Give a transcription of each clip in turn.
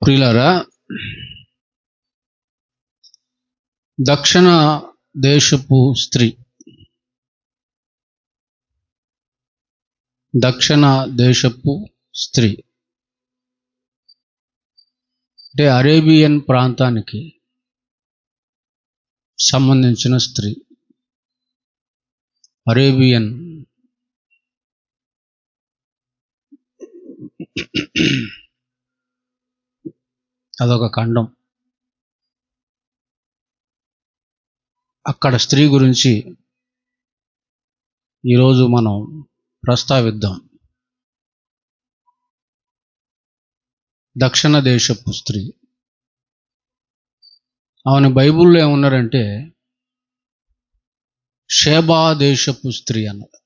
ప్రియులారా, దక్షిణ దేశపు స్త్రీ అంటే అరేబియన్ ప్రాంతానికి సంబంధించిన స్త్రీ. అరేబియన్ అదొక ఖండం. అక్కడ స్త్రీ గురించి ఈరోజు మనం ప్రస్తావిద్దాం. దక్షిణ దేశపు స్త్రీ. ఆమెను బైబిల్లో ఏమన్నారంటే షేబా దేశపు స్త్రీ అన్నారు.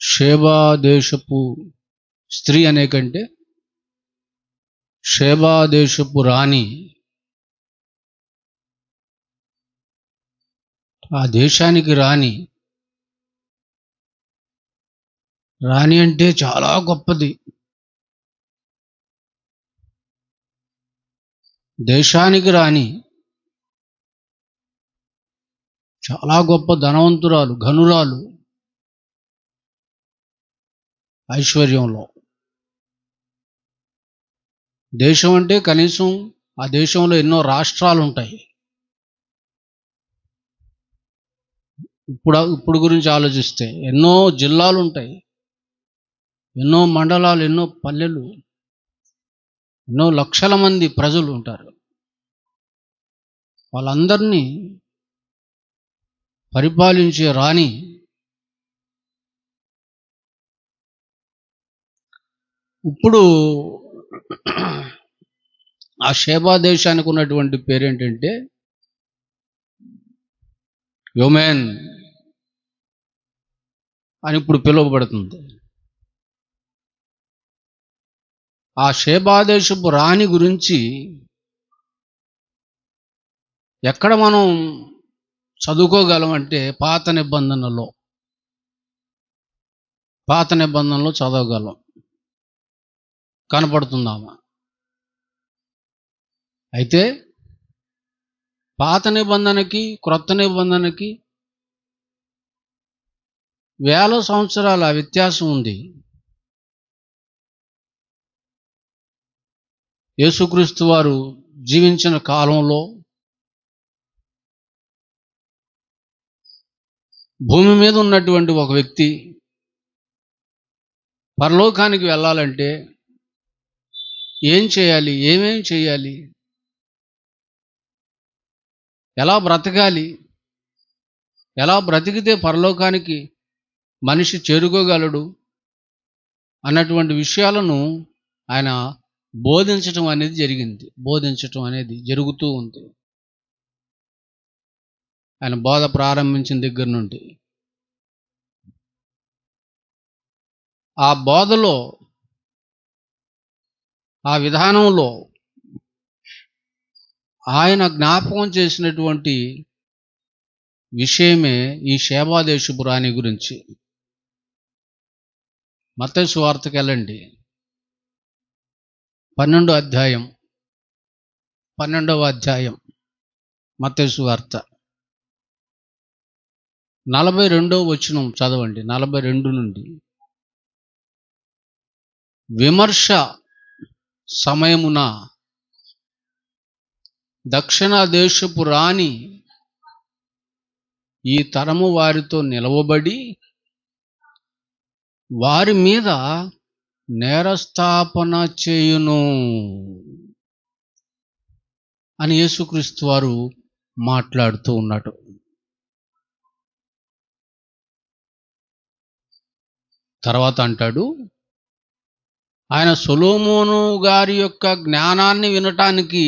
షేబా దేశపు స్త్రీ అనే కంటే షేబా దేశపు రాణి, ఆ దేశానికి రాణి. రాణి అంటే చాలా గొప్పది. దేశానికి రాణి, చాలా గొప్ప ధనవంతురాలు, ఘనురాలు, ఐశ్వర్యంలో. దేశం అంటే కనీసం ఆ దేశంలో ఎన్నో రాష్ట్రాలు ఉంటాయి. ఇప్పుడు గురించి ఆలోచిస్తే ఎన్నో జిల్లాలు ఉంటాయి, ఎన్నో మండలాలు, ఎన్నో పల్లెలు, ఎన్నో లక్షల మంది ప్రజలు ఉంటారు. వాళ్ళందరినీ పరిపాలించే రాణి. ఇప్పుడు ఆ షేబా దేశానికి ఉన్నటువంటి పేరేంటంటే యోమెన్ అని ఇప్పుడు పిలువబడుతుంది. ఆ షేబా దేశపు రాణి గురించి ఎక్కడ మనం చదువుకోగలం అంటే పాత నిబంధనలో చదవగలం, కనపడుతుందామా. అయితే పాత నిబంధనకి క్రొత్త నిబంధనకి వేల సంవత్సరాల వ్యత్యాసం ఉంది. యేసుక్రీస్తు వారు జీవించిన కాలంలో భూమి మీద ఉన్నటువంటి ఒక వ్యక్తి పరలోకానికి వెళ్ళాలంటే ఏం చేయాలి, ఏమేం చేయాలి, ఎలా బ్రతకాలి, ఎలా బ్రతికితే పరలోకానికి మనిషి చేరుకోగలడు అన్నటువంటి విషయాలను ఆయన బోధించటం అనేది జరుగుతూ ఉంది. ఆయన బోధ ప్రారంభించిన దగ్గర నుండి ఆ బోధలో, ఆ విధానంలో ఆయన జ్ఞాపకం చేసినటువంటి విషయమే ఈ షేబా దేశపు రాణి గురించి. మత్తయి సువార్తకి వెళ్ళండి, 12వ అధ్యాయం మత్తయి సువార్త 42వ వచనం చదవండి. 42 నుండి. విమర్శ సమయమున దక్షిణ దేశపు రాణి ఈ తరము వారితో నిలవబడి వారి మీద నేరస్థాపన చేయును అని యేసుక్రీస్తు వారు మాట్లాడుతూ ఉన్నాడు. తర్వాత అంటాడు, ఆయన సొలొమోను గారి యొక్క జ్ఞానాన్ని వినటానికి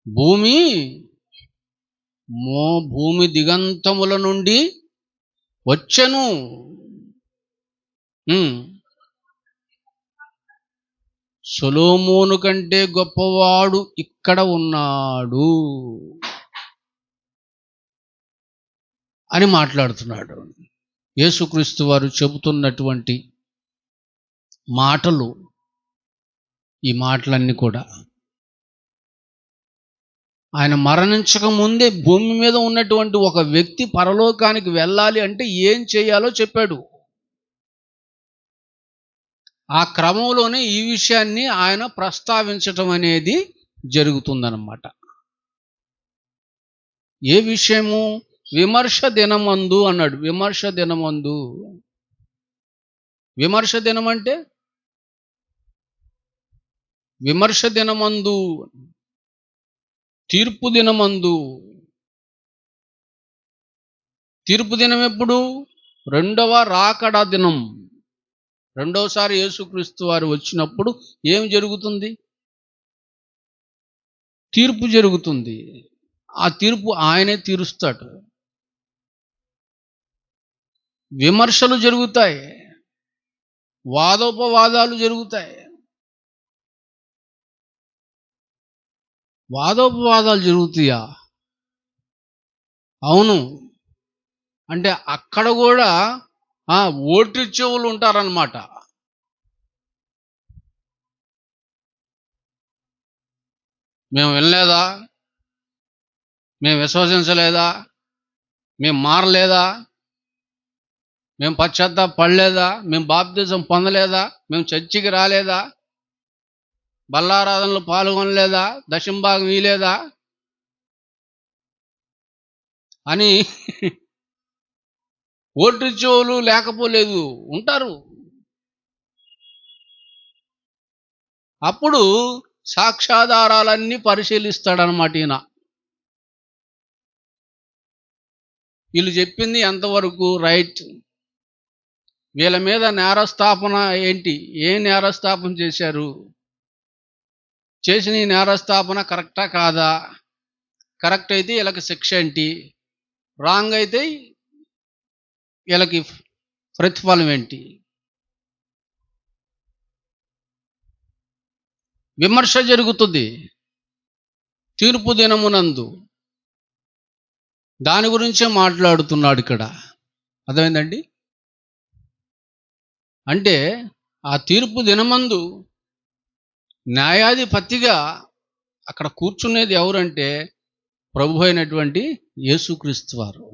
భూమి దిగంతముల నుండి వచ్చెను. సొలొమోను కంటే గొప్పవాడు ఇక్కడ ఉన్నాడు అని మాట్లాడుతున్నాడు. యేసుక్రీస్తు వారు చెబుతున్నటువంటి మాటలు, ఈ మాటలన్నీ కూడా ఆయన మరణించక ముందే భూమి మీద ఉన్నటువంటి ఒక వ్యక్తి పరలోకానికి వెళ్ళాలి అంటే ఏం చేయాలో చెప్పాడు. ఆ క్రమంలోనే ఈ విషయాన్ని ఆయన ప్రస్తావించటం అనేది జరుగుతుందన్నమాట. ఏ విషయము? విమర్శ దినమందు అన్నాడు. విమర్శ దినమందు. విమర్శ దినం అంటే విమర్శ దినమందు, తీర్పు దినమందు. తీర్పు దినం ఎప్పుడు? రెండవ రాకడ దినం. రెండవసారి యేసుక్రీస్తు వారు వచ్చినప్పుడు ఏం జరుగుతుంది? తీర్పు జరుగుతుంది. ఆ తీర్పు ఆయనే తీరుస్తాడు. విమర్శలు జరుగుతాయి, వాదోపవాదాలు జరుగుతాయి. వాదోపవాదాలు జరుగుతాయా? అవును. అంటే అక్కడ కూడా ఓటు చెవులు ఉంటారన్నమాట. మేము వినలేదా, మేము విశ్వసించలేదా, మేము మారలేదా, మేము పశ్చాత్తాపడలేదా, మేము బాప్తిజం పొందలేదా, మేము చర్చికి రాలేదా, బల్లారాధనలో పాల్గొనలేదా, దశంభాగం ఇయలేదా అని ఓటు చెవులు లేకపోలేదు ఉంటారు. అప్పుడు సాక్ష్యాధారాలన్నీ పరిశీలిస్తాడనమాట ఈయన. వీళ్ళు చెప్పింది ఎంతవరకు రైట్, వీళ్ళ మీద నేరస్థాపన ఏంటి, ఏ నేరస్థాపన చేశారు, చేసిన ఈ నేరస్థాపన కరెక్టా కాదా, కరెక్ట్ అయితే వీళ్ళకి శిక్ష ఏంటి, రాంగ్ అయితే వీళ్ళకి ప్రతిఫలం ఏంటి. విమర్శ జరుగుతుంది తీర్పు దినమునందు. దాని గురించే మాట్లాడుతున్నాడు ఇక్కడ. అర్థమైందండి? అంటే ఆ తీర్పు దినమందు న్యాయాధిపతిగా అక్కడ కూర్చునేది ఎవరంటే ప్రభు అయినటువంటి యేసుక్రీస్తు వారు.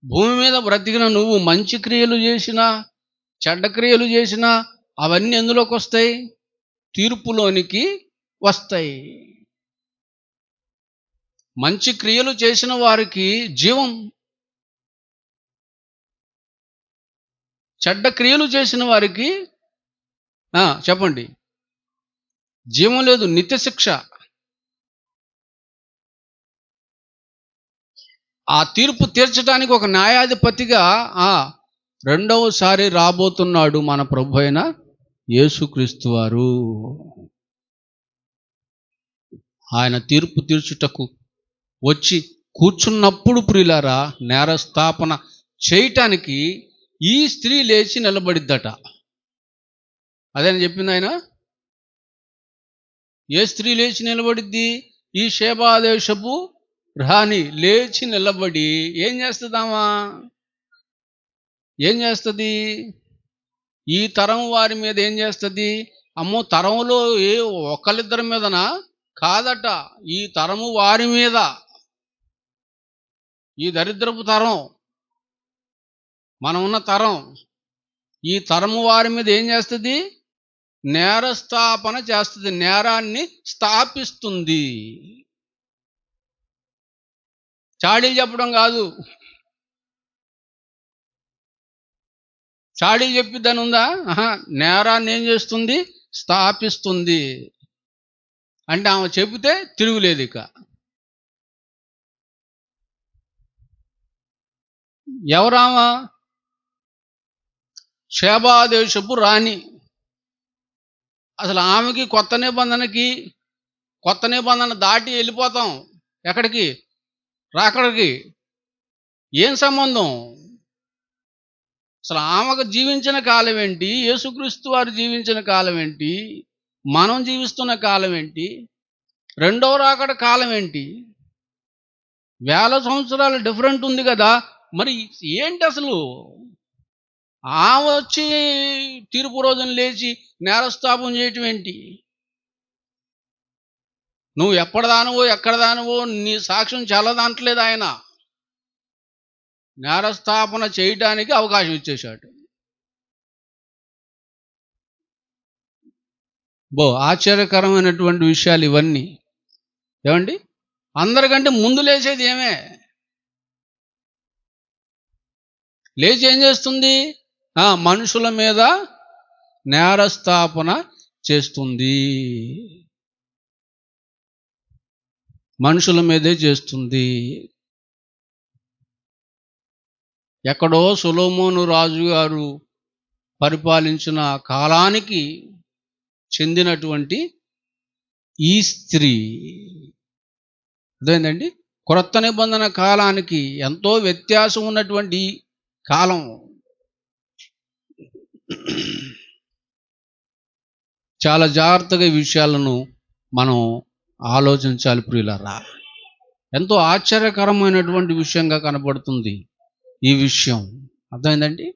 భూమి మీద బ్రతికిన నువ్వు మంచి క్రియలు చేసినా చెడ్డ క్రియలు చేసినా అవన్నీ ఎందులోకి వస్తాయి? తీర్పులోనికి వస్తాయి. మంచి క్రియలు చేసిన వారికి జీవం, చెడ్డ క్రియలు చేసిన వారికి చెప్పండి, జీవం లేదు, నిత్య శిక్ష. ఆ తీర్పు తీర్చడానికి ఒక న్యాయాధిపతిగా రెండవసారి రాబోతున్నాడు మన ప్రభు అయిన యేసుక్రీస్తు వారు. ఆయన తీర్పు తీర్చుటకు వచ్చి కూర్చున్నప్పుడు ప్రియులారా, నేరస్థాపన చేయటానికి ఈ స్త్రీ లేచి నిలబడిద్దట. అదేనా చెప్పింది ఆయన? ఏ స్త్రీ లేచి నిలబడిద్ది? ఈ షేబా దేశపు రాణి లేచి నిలబడి ఏం చేస్తుందామా? ఏం చేస్తుంది? ఈ తరం వారి మీద ఏం చేస్తుంది? అమ్మో, తరంలో ఒకళ్ళిద్దరి మీదనా కాదట, ఈ తరము వారి మీద, ఈ దరిద్రపు తరం, మనం ఉన్న తరం, ఈ తరము వారి మీద ఏం చేస్తుంది? నేరస్థాపన చేస్తుంది, నేరాన్ని స్థాపిస్తుంది. చాడీలు చెప్పడం కాదు. చాడీలు చెప్పిద్దని ఉందా? నేరాన్ని ఏం చేస్తుంది? స్థాపిస్తుంది. అంటే ఆమె చెబితే తిరుగులేదు. ఇక ఎవరామా? షేబా దేశపు రాణి. అసలు ఆమెకి కొత్త నిబంధన దాటి వెళ్ళిపోతాం. ఎక్కడికి? రాకడికి. ఏం సంబంధం? అసలు ఆమెకు జీవించిన కాలం ఏంటి, యేసుక్రీస్తు వారు జీవించిన కాలం ఏంటి, మనం జీవిస్తున్న కాలం ఏంటి, రెండవ రాకడ కాలం ఏంటి? 1000 సంవత్సరాలు డిఫరెంట్ ఉంది కదా. మరి ఏంటి అసలు? ఆమె వచ్చి తీర్పు రోజున లేచి నేరస్థాపన చేయటం ఏంటి? నువ్వు ఎక్కడ దానవో నీ సాక్ష్యం చల్లదంటలేదు ఆయన. నేరస్థాపన చేయటానికి అవకాశం ఇచ్చేశాడు. ఆశ్చర్యకరమైనటువంటి విషయాలు ఇవన్నీ. ఏమండి, అందరికంటే ముందు లేచేది ఏమే? లేచి ఏం చేస్తుంది? మనుషుల మీద నేరస్థాపన చేస్తుంది. మనుషుల మీదే చేస్తుంది. ఎక్కడో సొలొమోను రాజు గారు పరిపాలించిన కాలానికి చెందినటువంటి ఈ స్త్రీ అదేంటండి, క్రొత్త నిబంధన కాలానికి ఎంతో వ్యత్యాసం ఉన్నటువంటి కాలం. చాలా జాగ్రత్తగా ఈ విషయాలను మనం ఆలోచించాలి ప్రియులారా. ఎంతో ఆశ్చర్యకరమైనటువంటి విషయంగా కనబడుతుంది ఈ విషయం. అర్థమైందండి?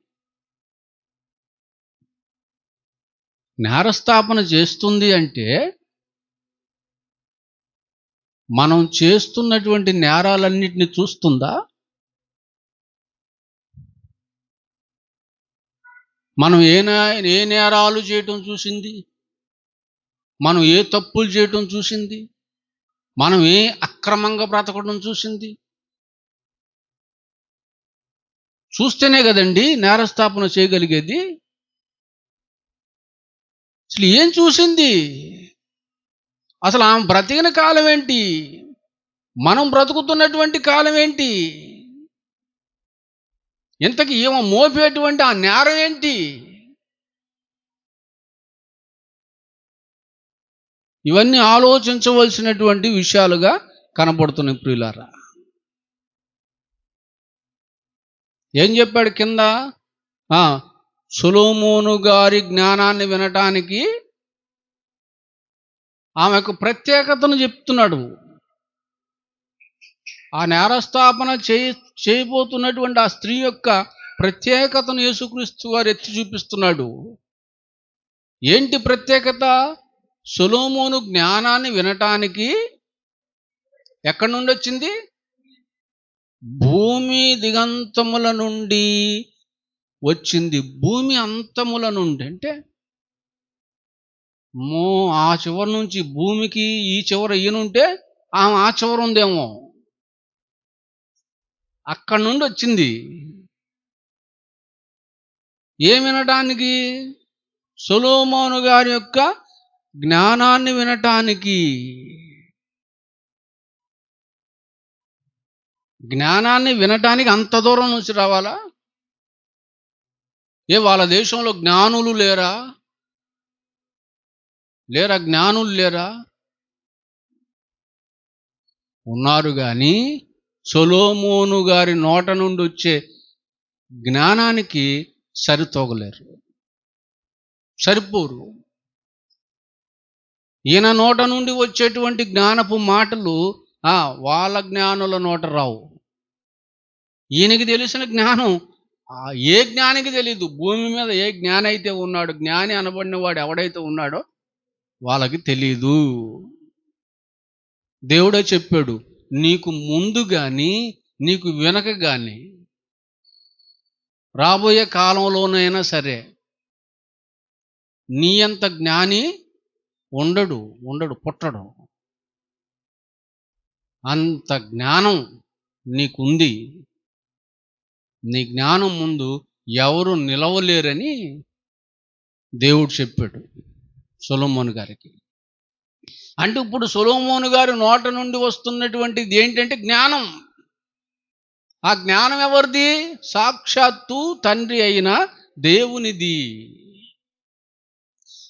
నేరస్థాపన చేస్తుంది అంటే మనం చేస్తున్నటువంటి నేరాలన్నిటిని చూస్తుందా? మనం ఏ నేరాలు చేయటం చూసింది? మనం ఏ తప్పులు చేయటం చూసింది? మనం ఏ అక్రమంగా బ్రతకడం చూసింది? చూస్తేనే కదండి నేరస్థాపన చేయగలిగేది. అసలు ఏం చూసింది? అసలు ఆమె బ్రతికిన కాలం ఏంటి? మనం బ్రతుకుతున్నటువంటి కాలం ఏంటి? ఇంతకీ ఏమో మోపేటువంటి ఆ నేరం ఏంటి? ఇవన్నీ ఆలోచించవలసినటువంటి విషయాలుగా కనబడుతున్నాయి ప్రియులారా. ఏం చెప్పాడు కింద? సొలొమోను గారి జ్ఞానాన్ని వినటానికి ఆమెకు ప్రత్యేకతను చెప్తున్నాడు. ఆ నేరస్థాపన చేయబోతున్నటువంటి ఆ స్త్రీ యొక్క ప్రత్యేకతను యేసుక్రీస్తు వారు ఎత్తి చూపిస్తున్నాడు. ఏంటి ప్రత్యేకత? సొలొమోను జ్ఞానాన్ని వినటానికి ఎక్కడి నుండి వచ్చింది? భూమి దిగంతముల నుండి వచ్చింది. భూమి అంతముల నుండి అంటే ఆ చివరి నుంచి భూమికి ఈ చివర ఈయనుంటే ఆమె ఆ చివర ఉందేమో, అక్కడి నుండి వచ్చింది. ఏం వినటానికి? సొలొమోను గారి యొక్క జ్ఞానాన్ని వినటానికి. జ్ఞానాన్ని వినటానికి అంత దూరం నుంచి రావాలా? వాళ్ళ దేశంలో జ్ఞానులు లేరా? జ్ఞానులు లేరా? ఉన్నారు, కానీ సొలొమోను గారి నోట నుండి వచ్చే జ్ఞానానికి సరితూగలేరు, సరిపోరు. ఈయన నోట నుండి వచ్చేటువంటి జ్ఞానపు మాటలు వాళ్ళ జ్ఞానుల నోట రావు. ఈయనకి తెలిసిన జ్ఞానం ఏ జ్ఞానికి తెలీదు. భూమి మీద ఏ జ్ఞాని అయితే ఉన్నాడో, జ్ఞాని అనబడిన వాడు ఎవడైతే ఉన్నాడో వాళ్ళకి తెలీదు. దేవుడే చెప్పాడు, నీకు ముందు కానీ నీకు వెనక కానీ రాబోయే కాలంలోనైనా సరే నీ అంత జ్ఞాని ఉండడు, పుట్టడు. అంత జ్ఞానం నీకుంది. నీ జ్ఞానం ముందు ఎవరు నిలవలేరని దేవుడు చెప్పాడు సొలొమోను గారికి. అంటే ఇప్పుడు సొలొమోను గారి నోట నుండి వస్తున్నటువంటిది ఏంటంటే జ్ఞానం. ఆ జ్ఞానం ఎవరిది? సాక్షాత్తు తండ్రి అయిన దేవునిది.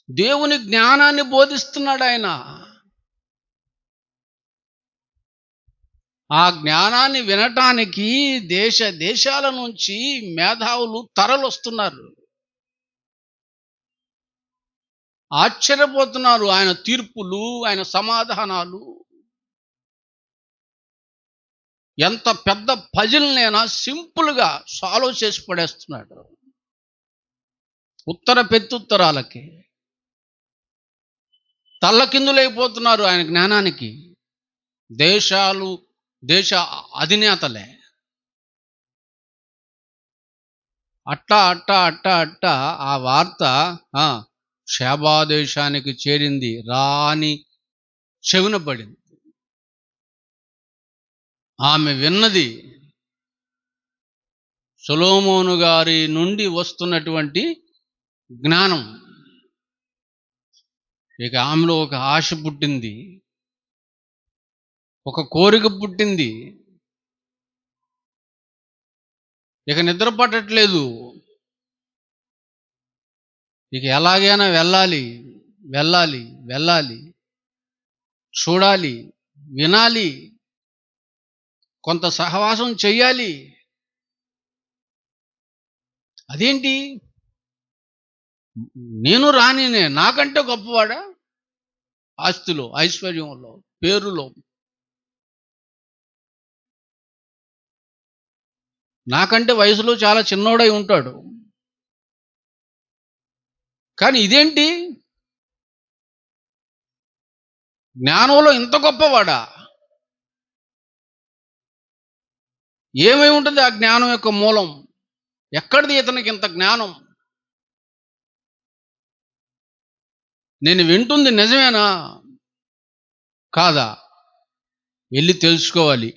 దేవుని జ్ఞానాన్ని బోధిస్తున్నాడు ఆయన. ఆ జ్ఞానాన్ని వినటానికి దేశాల నుంచి మేధావులు తరలొస్తున్నారు. ఆశ్చర్యపోతున్నారు ఆయన తీర్పులు, ఆయన సమాధానాలు. ఎంత పెద్ద పజిల్నైనా సింపుల్గా సాల్వ్ చేసి పడేస్తున్నాడు. ఉత్తర పెత్తుత్తరాలకి తల్లకిందులైపోతున్నారు ఆయన జ్ఞానానికి. దేశ అధినేతలే అట్టా ఆ వార్త షేబా దేశానికి చేరింది, రాని చెవిన పడింది. ఆమె విన్నది సొలొమోను గారి నుండి వస్తున్నటువంటి జ్ఞానం. ఇక ఆమెలో ఒక ఆశ పుట్టింది, ఒక కోరిక పుట్టింది. ఇక నిద్ర పట్టట్లేదు. ఇక ఎలాగైనా వెళ్ళాలి, చూడాలి, వినాలి, కొంత సహవాసం చెయ్యాలి. అదేంటి, నేను రానినే, నాకంటే గొప్పవాడా? ఆస్తిలో, ఐశ్వర్యంలో, పేరులో నాకంటే వయసులో చాలా చిన్నోడై ఉంటాడు. కానీ ఇదేంటి, జ్ఞానంలో ఇంత గొప్పవాడా? ఏమై ఉంటుంది ఆ జ్ఞానం యొక్క మూలం? ఎక్కడిది ఇతనికి ఇంత జ్ఞానం? నేను వింటుంది నిజమేనా కాదా, వెళ్ళి తెలుసుకోవాలి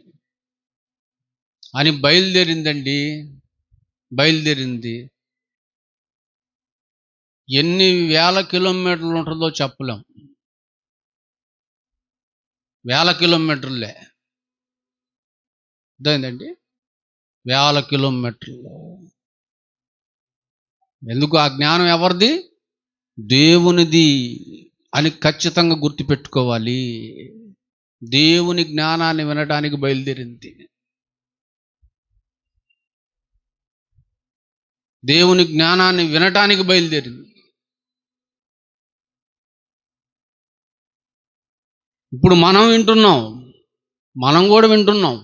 అని బయలుదేరింది. ఎన్ని వేల కిలోమీటర్లు ఉంటుందో చెప్పలేం. వేల కిలోమీటర్లే అర్థమైందండి, వేల కిలోమీటర్లు. ఎందుకు? ఆ జ్ఞానం ఎవరిది? దేవునిది అని ఖచ్చితంగా గుర్తుపెట్టుకోవాలి. దేవుని జ్ఞానాన్ని వినడానికి బయలుదేరింది. దేవుని జ్ఞానాన్ని వినటానికి బయలుదేరింది. ఇప్పుడు మనం కూడా వింటున్నాం,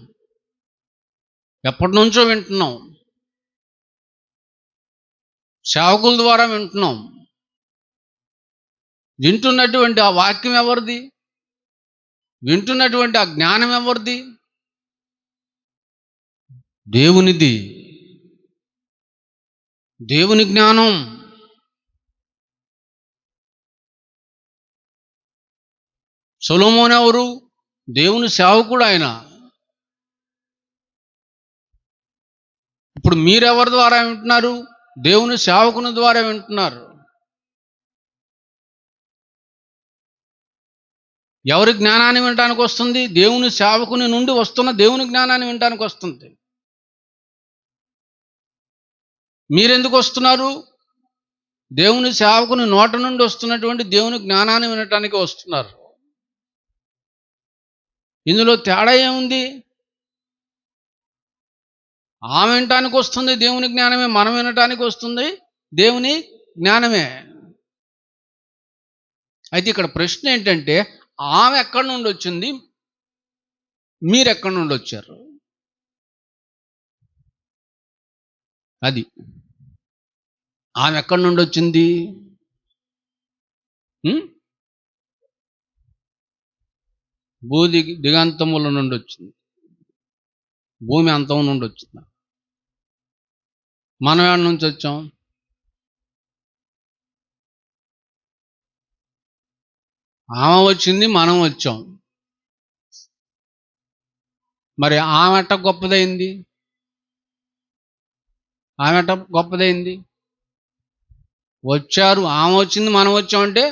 ఎప్పటి నుంచో వింటున్నాం. సేవకుల ద్వారా వింటున్నాం. వింటున్నటువంటి ఆ వాక్యం ఎవరిది? వింటున్నటువంటి ఆ జ్ఞానం ఎవరిది? దేవునిది. దేవుని జ్ఞానం. సొలొమోను ఎవరు? దేవుని సేవకుడు ఆయన. ఇప్పుడు మీరెవరి ద్వారా వింటున్నారు? దేవుని సేవకుని ద్వారా వింటున్నారు. ఎవరి జ్ఞానాన్ని వినటానికి వస్తుంది? దేవుని సేవకుని నుండి వస్తున్న దేవుని జ్ఞానాన్ని వినటానికి వస్తుంది. మీరెందుకు వస్తున్నారు? దేవుని సేవకుని నోట నుండి వస్తున్నటువంటి దేవుని జ్ఞానాన్ని వినటానికి వస్తున్నారు. ఇందులో తేడా ఏముంది? ఆమె వినటానికి వస్తుంది దేవుని జ్ఞానమే, మనం వినటానికి వస్తుంది దేవుని జ్ఞానమే. అయితే ఇక్కడ ప్రశ్న ఏంటంటే, ఆమె ఎక్కడి నుండి వచ్చింది, మీరు ఎక్కడి నుండి వచ్చారు? అది ఆమె ఎక్కడి నుండి వచ్చింది? భూది దిగంతముల నుండి వచ్చింది, భూమి అంతం నుండి వచ్చింది. మనం ఎక్కడి నుంచి వచ్చాం? ఆమె వచ్చింది, మనం వచ్చాం. మరి ఆమె ఎట్ట గొప్పదైంది? వచ్చారు, ఆమె వచ్చింది, మనం వచ్చామంటే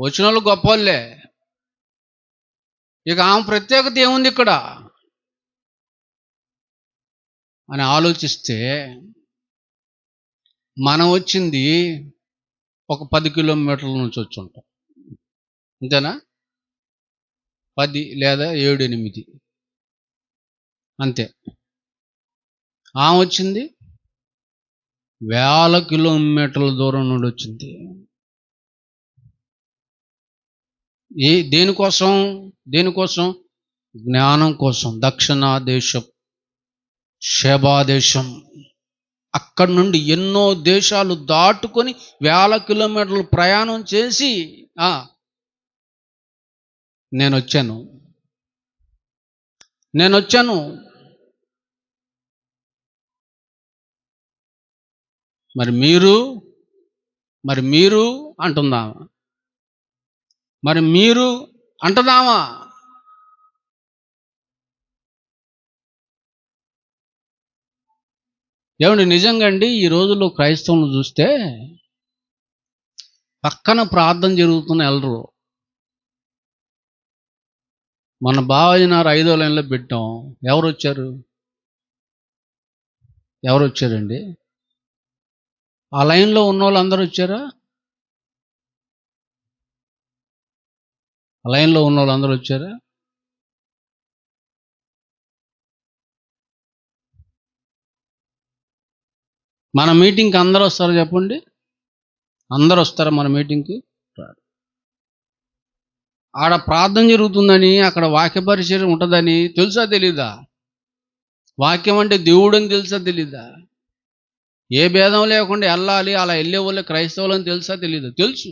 వచ్చిన వాళ్ళు గొప్ప వాళ్ళే. ఇక ఆమె ప్రత్యేకత ఏముంది ఇక్కడ అని ఆలోచిస్తే, మనం వచ్చింది ఒక 10 కిలోమీటర్ల నుంచి వచ్చి ఉంటాం, అంతేనా? 10 లేదా 7, 8 అంతే. ఆమె వచ్చింది వేల కిలోమీటర్ల దూరం నుండి వచ్చింది. దేనికోసం? జ్ఞానం కోసం దక్షిణ దేశం, షేబా దేశం, అక్కడి నుండి ఎన్నో దేశాలు దాటుకొని వేల కిలోమీటర్లు ప్రయాణం చేసి నేను వచ్చాను. మరి మీరు అంటున్నామా? మరి మీరు అంటున్నామా? ఏమండి, నిజంగా అండి, ఈ రోజుల్లో క్రైస్తవులను చూస్తే పక్కన ప్రార్థన జరుగుతున్న వెళ్ళరు. మన బావజనారు 5వ లైన్లో పెట్టాం. ఎవరు వచ్చారండి? ఆ లైన్లో ఉన్న వాళ్ళు అందరూ వచ్చారా? ఆ లైన్లో ఉన్న వాళ్ళు అందరూ వచ్చారా? మన మీటింగ్కి అందరూ వస్తారా చెప్పండి? అందరూ వస్తారా మన మీటింగ్కి? ఆడ ప్రార్థన జరుగుతుందని, అక్కడ వాక్య పరిచయం ఉంటుందని తెలుసా తెలీదా? వాక్యం అంటే దేవుడు అని తెలుసా తెలీదా? ఏ భేదం లేకుండా వెళ్ళాలి, అలా వెళ్ళే వాళ్ళే క్రైస్తవులు అని తెలుసా తెలీదా? తెలుసు.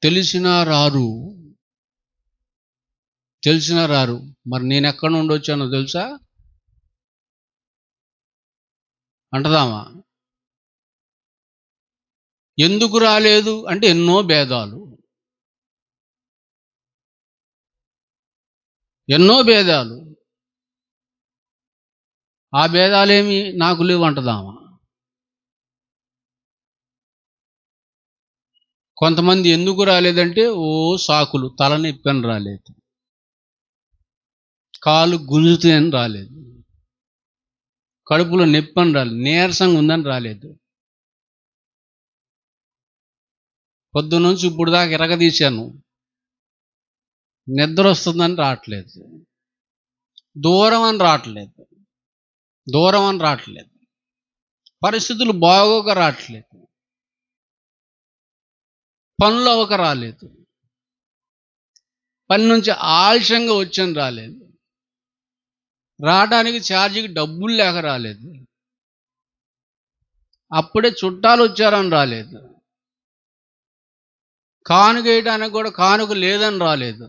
తెలిసినా రారు. మరి నేను ఎక్కడ నుండి వచ్చానో తెలుసా అంటదామా? ఎందుకు రాలేదు అంటే ఎన్నో భేదాలు. ఆ భేదాలేమి నాకు లేవు అంటదామా? కొంతమంది ఎందుకు రాలేదంటే సాకులు, తలనొప్పని రాలేదు, కాలు గుంజుతాయని రాలేదు, కడుపులో నొప్పని రాలేదు, నీరసంగా ఉందని రాలేదు, పొద్దున్నుంచి ఇప్పుడు దాకా ఇరగదీశాను, నిద్ర వస్తుందని రావట్లేదు, దూరం అని రావట్లేదు, పరిస్థితులు బాగోక రావట్లేదు, పనులు అవ్వక రాలేదు, పని నుంచి ఆలస్యంగా వచ్చని రాలేదు, రావడానికి ఛార్జీకి డబ్బులు లేక రాలేదు, అప్పుడే చుట్టాలు వచ్చారని రాలేదు, కానుక వేయడానికి కూడా కానుక లేదని రాలేదు.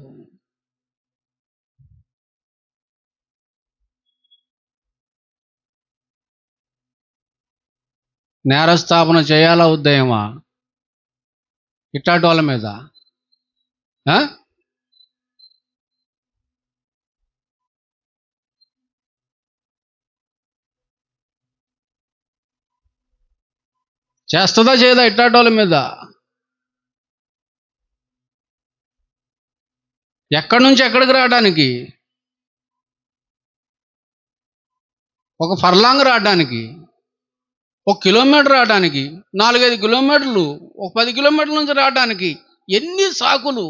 నేరస్థాపన చేయాలా ఉదయమా ఇట్లాంటి వాళ్ళ మీద? చేస్తుందా చేయదా ఇట్లాంటి వాళ్ళ మీద? ఎక్కడి నుంచి ఎక్కడికి రావడానికి? ఒక ఫర్లాంగ్ రావడానికి, 1 కిలోమీటర్ రావడానికి, 4-5 కిలోమీటర్లు, ఒక 10 కిలోమీటర్ల నుంచి రావడానికి ఎన్ని సాకులు,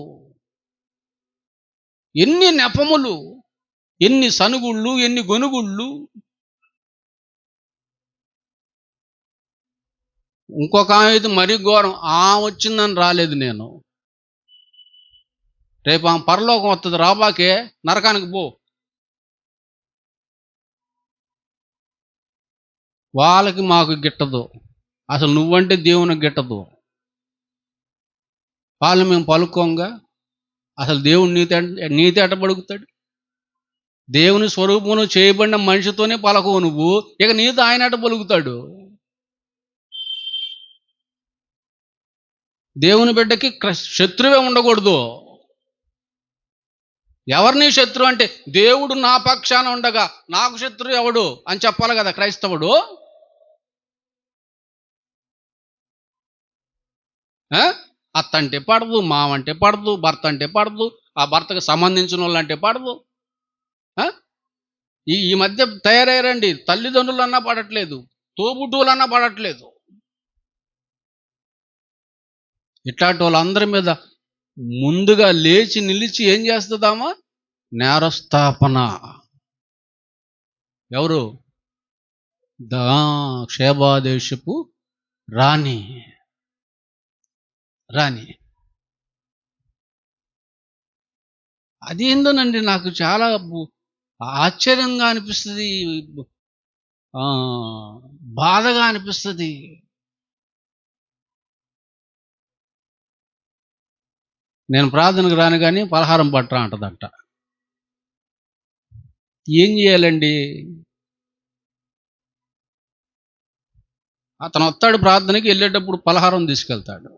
ఎన్ని నెపములు, ఎన్ని సనుగుళ్ళు, ఎన్ని గొనుగుళ్ళు. ఇంకొక ఆమె అయితే మరీ ఘోరం, వచ్చిందని రాలేదు నేను. రేపు ఆమె పరలోకం వస్తుంది, రాబాకే, నరకానికి పో. వాళ్ళకి మాకు గిట్టదు, అసలు నువ్వంటే దేవునికి గిట్టదు. వాళ్ళు మేము పలుకోంగా, అసలు దేవుడు నీతి ఎట పలుకుతాడు? దేవుని స్వరూపమును చేయబడిన మనిషితోనే పలకవు నువ్వు, ఇక నీతో ఆయన ఎట పలుకుతాడు? దేవుని బిడ్డకి శత్రువే ఉండకూడదు. ఎవరిని శత్రువు అంటే, దేవుడు నా పక్షాన ఉండగా నాకు శత్రువు ఎవడు అని చెప్పాలి కదా క్రైస్తవుడు. అత్త అంటే పడదు, మావంటే పడదు, భర్త అంటే పడదు, ఆ భర్తకు సంబంధించిన వాళ్ళు అంటే పడదు. ఈ మధ్య తయారయ్యారండి, తల్లిదండ్రులు అన్నా పడట్లేదు, తోబుట్టువులన్నా పడట్లేదు. ఇట్లాంటి వాళ్ళందరి మీద ముందుగా లేచి నిలిచి ఏం చేస్తుందామా? నేరస్థాపన. ఎవరు? షేబా దేశపు రాణి. అదేందోనండి నాకు చాలా ఆశ్చర్యంగా అనిపిస్తుంది, బాధగా అనిపిస్తుంది. నేను ప్రార్థనకు రాను కానీ పలహారం పట్టరా అంటదంట. ఏం చేయాలండి? అతను వస్తాడు ప్రార్థనకి, వెళ్ళేటప్పుడు పలహారం తీసుకెళ్తాడు.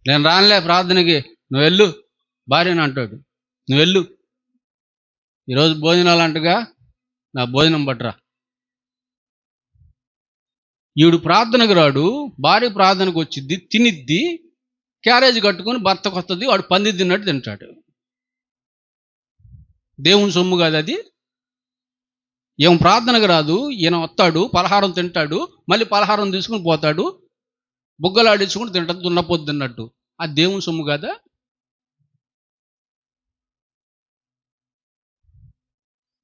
నేను రానులే ప్రార్థనకి, నువ్వు వెళ్ళు భార్యని అంటాడు. నువ్వు వెళ్ళు, ఈరోజు భోజనాలు అంటగా, నా భోజనం పట్టరా. ఈడు ప్రార్థనకు రాడు, భార్య ప్రార్థనకు వచ్చిద్ది, తినిద్ది, క్యారేజ్ కట్టుకొని భర్తకు వస్తుంది, వాడు పంది తిన్నట్టు తింటాడు. దేవుని సొమ్ము కాదు అది. ఏం ప్రార్థనకు రాదు, ఈయన వస్తాడు, పలహారం తింటాడు, మళ్ళీ పలహారం తీసుకుని పోతాడు, బుగ్గలాడించుకుని తింటాడు, దున్నపోద్దు తిన్నట్టు. అది దేవుని సొమ్ము కాదా?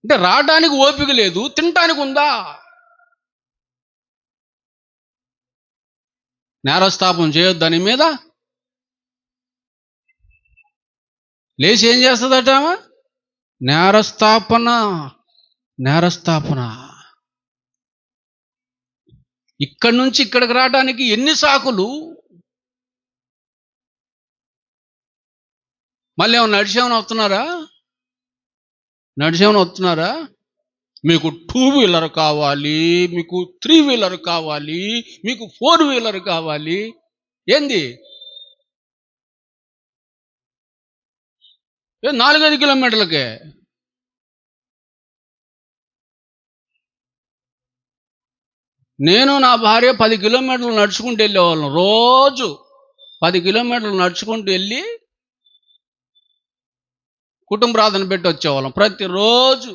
అంటే రావడానికి ఓపిక లేదు, తినటానికి ఉందా? నేరస్థాపం చేయొద్దు దాని మీద. లేచి ఏం చేస్తుందట ఆమె? నేరస్థాపన. ఇక్కడి నుంచి ఇక్కడికి రావడానికి ఎన్ని సాకులు. మళ్ళీ ఏమన్నా నడిచేమని వస్తున్నారా? మీకు 2 వీలర్ కావాలి, మీకు 3 వీలర్ కావాలి, మీకు 4 వీలర్ కావాలి. ఏంది? 4-5 కిలోమీటర్లకే. నేను నా భార్య 10 కిలోమీటర్లు నడుచుకుంటూ వెళ్ళేవాళ్ళం. రోజు 10 కిలోమీటర్లు నడుచుకుంటూ వెళ్ళి కుటుంబ ప్రార్థన పెట్టి వచ్చేవాళ్ళం ప్రతిరోజు.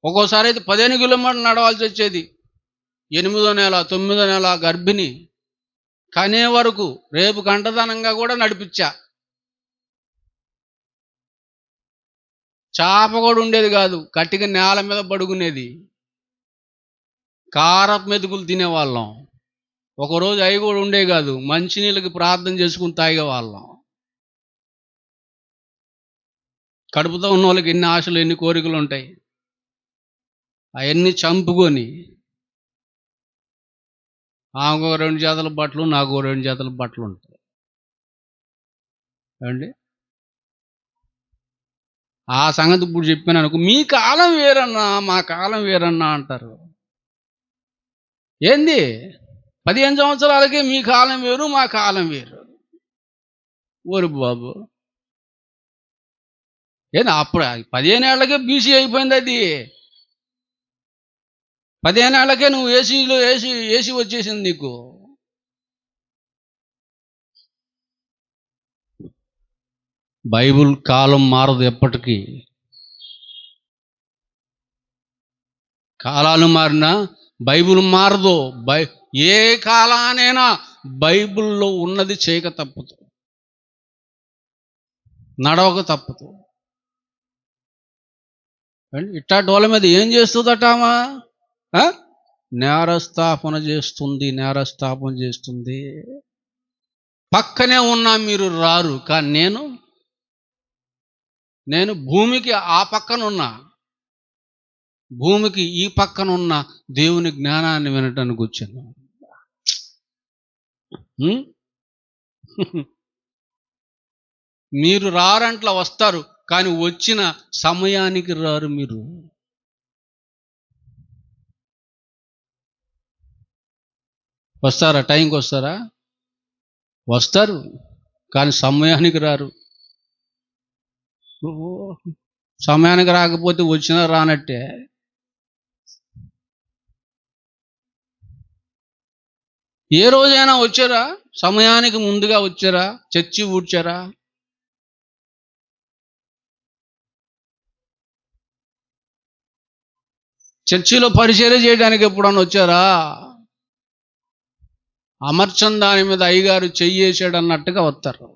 ఒక్కోసారి అయితే 15 కిలోమీటర్లు నడవాల్సి వచ్చేది. 8వ నెల 9వ నెల గర్భిణి కనే వరకు రేపు గంటదనంగా కూడా నడిపించా. చాప కూడా ఉండేది కాదు, కట్టిగా నేల మీద పడుకునేది. కారపు మెతుకులు తినేవాళ్ళం. ఒకరోజు అవి కూడా ఉండే కాదు, మంచినీళ్ళకి ప్రార్థన చేసుకుని తాగేవాళ్ళం. కడుపుతో ఉన్న వాళ్ళకి ఎన్ని ఆశలు, ఎన్ని కోరికలు ఉంటాయి. అవన్నీ చంపుకొని ఆమెకు 2 జతల బట్టలు, నాకు 2 జతల బట్టలు ఉంటాయి అండి. ఆ సంగతి ఇప్పుడు చెప్పాను అనుకో, మీ కాలం వేరన్నా మా కాలం వేరన్నా అంటారు. ఏంది 15 సంవత్సరాలకే మీ కాలం వేరు మా కాలం వేరు. ఓరి బాబు, ఏంది అప్పుడు 15 ఏళ్లకే బీసీ అయిపోయింది. అది 15 ఏళ్లకే నువ్వు ఏసీ వచ్చేసింది నీకు. బైబుల్ కాలం మారదు ఎప్పటికీ. కాలాలు మారినా బైబుల్ మారదు. ఏ కాలానైనా బైబుల్లో ఉన్నది చేయక తప్పదు, నడవక తప్పదు. ఇట్లాంటి వాళ్ళ మీద ఏం చేస్తుందటామా? నేరస్థాపన చేస్తుంది. పక్కనే ఉన్నా మీరు రారు, కానీ నేను భూమికి ఆ పక్కనున్నా, భూమికి ఈ పక్కనున్న దేవుని జ్ఞానాన్ని వినటానికి వచ్చాను. మీరు రారంట్లా వస్తారు, కానీ వచ్చిన సమయానికి రారు. మీరు వస్తారా? టైంకి వస్తారా? వస్తారు, కానీ సమయానికి రారు. సమయానికి రాకపోతే వచ్చినా రానట్టే. ఏ రోజైనా వచ్చారా? సమయానికి ముందుగా వచ్చారా? చర్చి ఊడ్చారా? చర్చిలో పరిచర్య చేయడానికి ఎప్పుడన్నా వచ్చారా? అమర్చం దాని మీద అయ్యగారు చెయ్యేసాడు అన్నట్టుగా వస్తారు.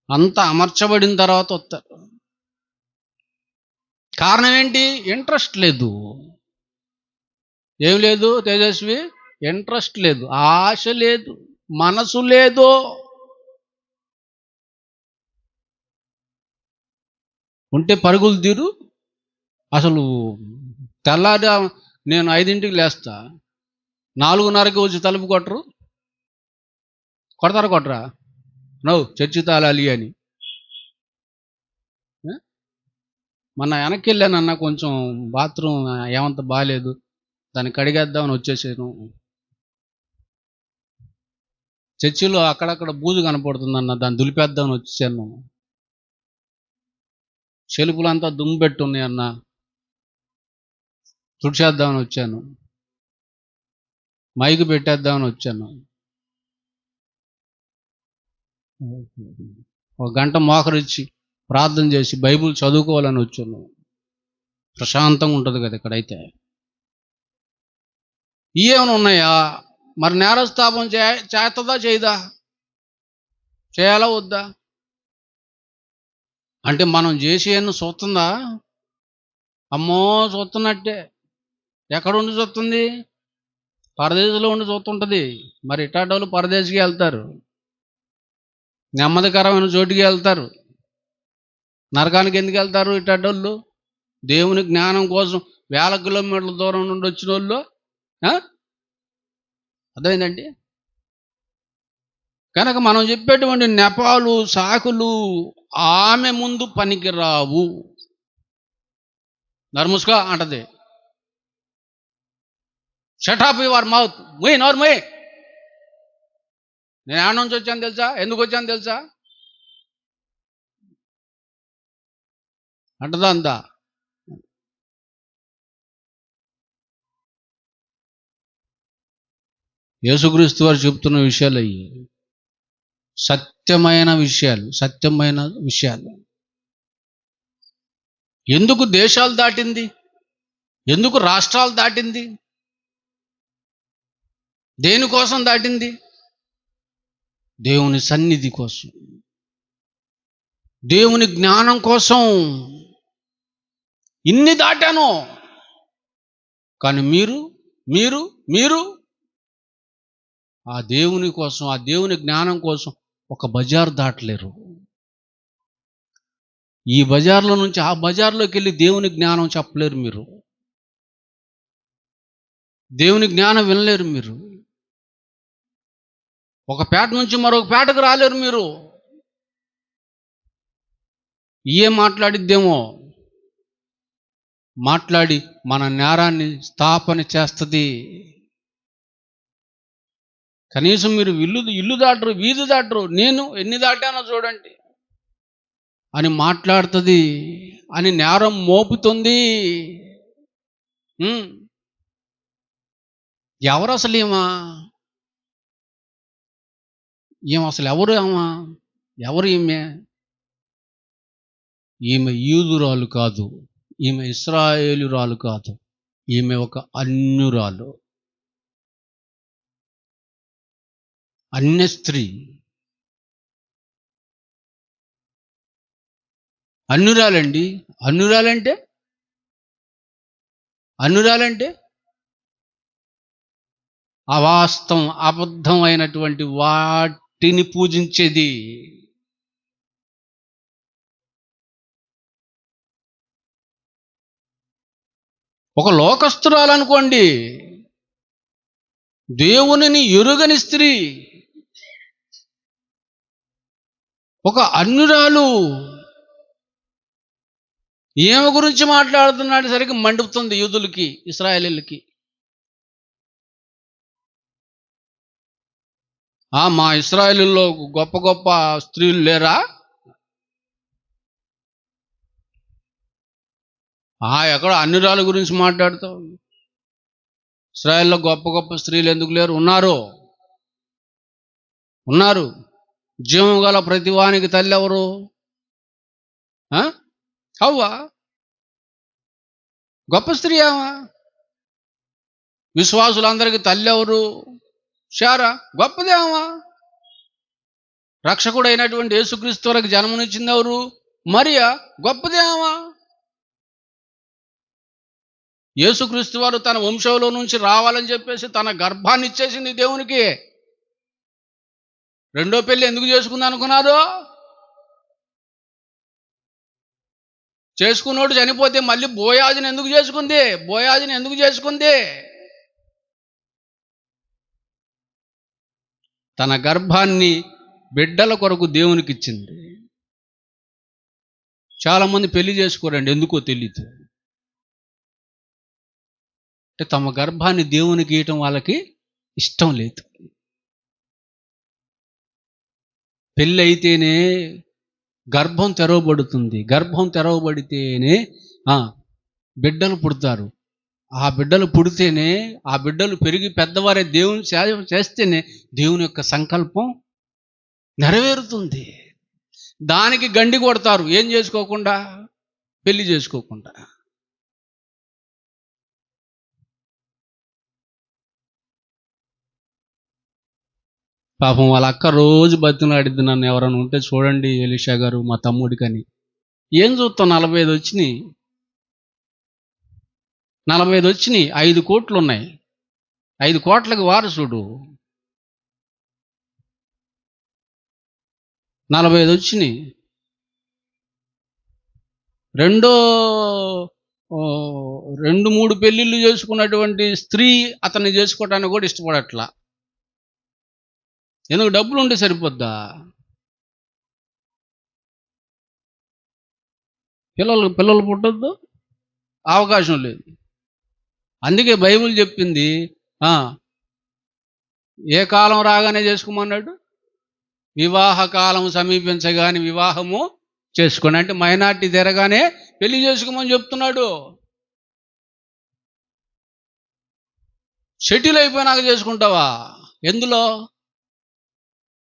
అంతా అమర్చబడిన తర్వాత వస్తారు. కారణం ఏంటి? ఇంట్రెస్ట్ లేదు. ఏం లేదు తేజస్వి, ఇంట్రెస్ట్ లేదు, ఆశ లేదు, మనసు లేదు. ఉంటే పరుగులు తీరు. అసలు తెల్లారి నేను 5ంటికి లేస్తా, 4:30కి వచ్చి తలుపు కొట్టరు. కొట్టరా నవ్వు చర్చి తాళాలి అని. మొన్న వెనక్కి వెళ్ళానన్నా, కొంచెం బాత్రూమ్ ఏమంత బాగాలేదు, దాన్ని కడిగేద్దామని వచ్చేసాను. చర్చిలో అక్కడక్కడ బూజు కనపడుతుందన్న, దాన్ని దులిపేద్దామని వచ్చేసాను. చెలుపులంతా దుమ్ము పెట్టున్నాయి అన్న, తుడిచేద్దామని వచ్చాను. మైకు పెట్టేద్దామని వచ్చాను. ఒక గంట మోకరించి ప్రార్థన చేసి బైబిల్ చదువుకోవాలని వచ్చాను. ప్రశాంతంగా ఉంటుంది కదా ఇక్కడైతే. ఏమైనా ఉన్నాయా? మరి నేరస్థాపం చేస్తుందా చేయదా? చేయాలా వద్దా? అంటే మనం చేసేయన్ని చూస్తుందా? అమ్మో చూస్తున్నట్టే. ఎక్కడుండి చూస్తుంది? పరదేశంలో ఉండి చూస్తుంటుంది. మరి ఇటాటోళ్ళు పరదేశికి వెళ్తారు, నెమ్మదికరమైన చోటుకి వెళ్తారు. నరకానికి ఎందుకు వెళ్తారు ఇటాటోళ్ళు? దేవుని జ్ఞానం కోసం 1000 కిలోమీటర్ల దూరం నుండి వచ్చిన వాళ్ళు. అర్థమైందండి? కనుక మనం చెప్పేటువంటి నెపాలు సాకులు ఆమె ముందు పనికిరావు. నర్ముస్కా అంటది. షట్ అప్ యువర్ మౌత్, మొయ్ నోరు మొయ్. నేను ఎక్కడి నుంచి వచ్చాను తెలుసా? ఎందుకు వచ్చాను తెలుసా అంటదా అంతా. యేసుక్రీస్తు వారు చెప్తున్న విషయాలు అయ్యి సత్యమైన విషయాలు. ఎందుకు దేశాలు దాటింది? ఎందుకు రాష్ట్రాలు దాటింది? దేనికోసం దాటింది? దేవుని సన్నిధి కోసం, దేవుని జ్ఞానం కోసం. ఇన్ని దాటాను, కానీ మీరు ఆ దేవుని కోసం, ఆ దేవుని జ్ఞానం కోసం ఒక బజార్ దాటలేరు. ఈ బజార్లో నుంచి ఆ బజార్లోకి వెళ్ళి దేవుని జ్ఞానం చెప్పలేరు మీరు. దేవుని జ్ఞానం వినలేరు మీరు. ఒక పేట నుంచి మరొక పేటకు రాలేరు మీరు. మాట్లాడిద్దేమో మాట్లాడి మన నేరాన్ని స్థాపన చేస్తుంది. కనీసం మీరు ఇల్లు దాటరు, వీధి దాటరు. నేను ఎన్ని దాటానో చూడండి అని మాట్లాడుతుంది, అని నేరం మోపుతుంది. ఎవరు అసలు అసలు ఎవరు ఎవరు ఈమె యూదురాలు కాదు, ఈమె ఇశ్రాయేలురాలు కాదు, ఈమె ఒక అన్యురాలు, అన్య స్త్రీ. అన్యురాలండి. అన్యురాలంటే అవాస్తవం, అబద్ధం అయినటువంటి వాటిని పూజించేది. ఒక లోకస్తురాలనుకోండి, దేవునిని ఎరుగని స్త్రీ, ఒక అన్యురాలు. ఈమె గురించి మాట్లాడుతున్నాడు సరిగ్గా మండుతుంది యూదులకి, ఇశ్రాయేలీలకి. మా ఇశ్రాయేలీల్లో గొప్ప గొప్ప స్త్రీలు లేరా? ఎక్కడ అన్యురాల గురించి మాట్లాడుతావు? ఇశ్రాయేల్లో గొప్ప గొప్ప స్త్రీలు ఎందుకు లేరు? ఉన్నారు. జీవం గల ప్రతివానికి తల్లి ఎవరు? హవ్వ. గొప్ప స్త్రీ ఆమె. విశ్వాసులందరికీ తల్లి ఎవరు? శారా. గొప్పదేమా. రక్షకుడు అయినటువంటి యేసుక్రీస్తు వరకు జన్మనిచ్చింది ఎవరు? మరియా. గొప్పదేమా. యేసుక్రీస్తు వారు తన వంశంలో నుంచి రావాలని చెప్పేసి తన గర్భాన్ని ఇచ్చేసింది దేవునికి. రెండో పెళ్లి ఎందుకు చేసుకుంది అనుకున్నారు? చేసుకున్నోడు చనిపోతే మళ్ళీ బోయాజుని ఎందుకు చేసుకుంది? తన గర్భాన్ని బిడ్డల కొరకు దేవునికి ఇచ్చింది. చాలామంది పెళ్లి చేసుకోరండి, ఎందుకో తెలియదు. అంటే తమ గర్భాన్ని దేవునికి ఇవ్వటం వాళ్ళకి ఇష్టం లేదు. పెళ్ళి అయితేనే గర్భం తెరవబడుతుంది. గర్భం తెరవబడితేనే బిడ్డలు పుడతారు. ఆ బిడ్డలు పుడితేనే, ఆ బిడ్డలు పెరిగి పెద్దవారే దేవుని సేవ చేస్తేనే దేవుని యొక్క సంకల్పం నెరవేరుతుంది. దానికి గండి కొడతారు, ఏం చేసుకోకుండా, పెళ్లి చేసుకోకుండా. పాపం వాళ్ళ అక్క రోజు బతిమలాడిద్ది నన్ను, ఎవరైనా ఉంటే చూడండి ఎలీషా గారు మా తమ్ముడికని. ఏం చూస్తాం, 45 వచ్చినాయి, 45 వచ్చినాయి, 5 కోట్లు ఉన్నాయి, 5 కోట్లకి వారసుడు. 45 వచ్చినాయి. 2-3 పెళ్ళిళ్ళు చేసుకున్నటువంటి స్త్రీ అతన్ని చేసుకోవటానికి కూడా ఇష్టపడట్లా. ఎందుకు? డబ్బులు ఉంటే సరిపోద్దా? పిల్లలు పుట్టొద్దు, అవకాశం లేదు. అందుకే బైబిల్ చెప్పింది, ఏ కాలం రాగానే చేసుకోమన్నాడు? వివాహ కాలం సమీపించగానే వివాహము చేసుకోండి. అంటే మైనార్టీ తిరగానే పెళ్లి చేసుకోమని చెప్తున్నాడు. సెటిల్ అయిపోయినాక చేసుకుంటావా?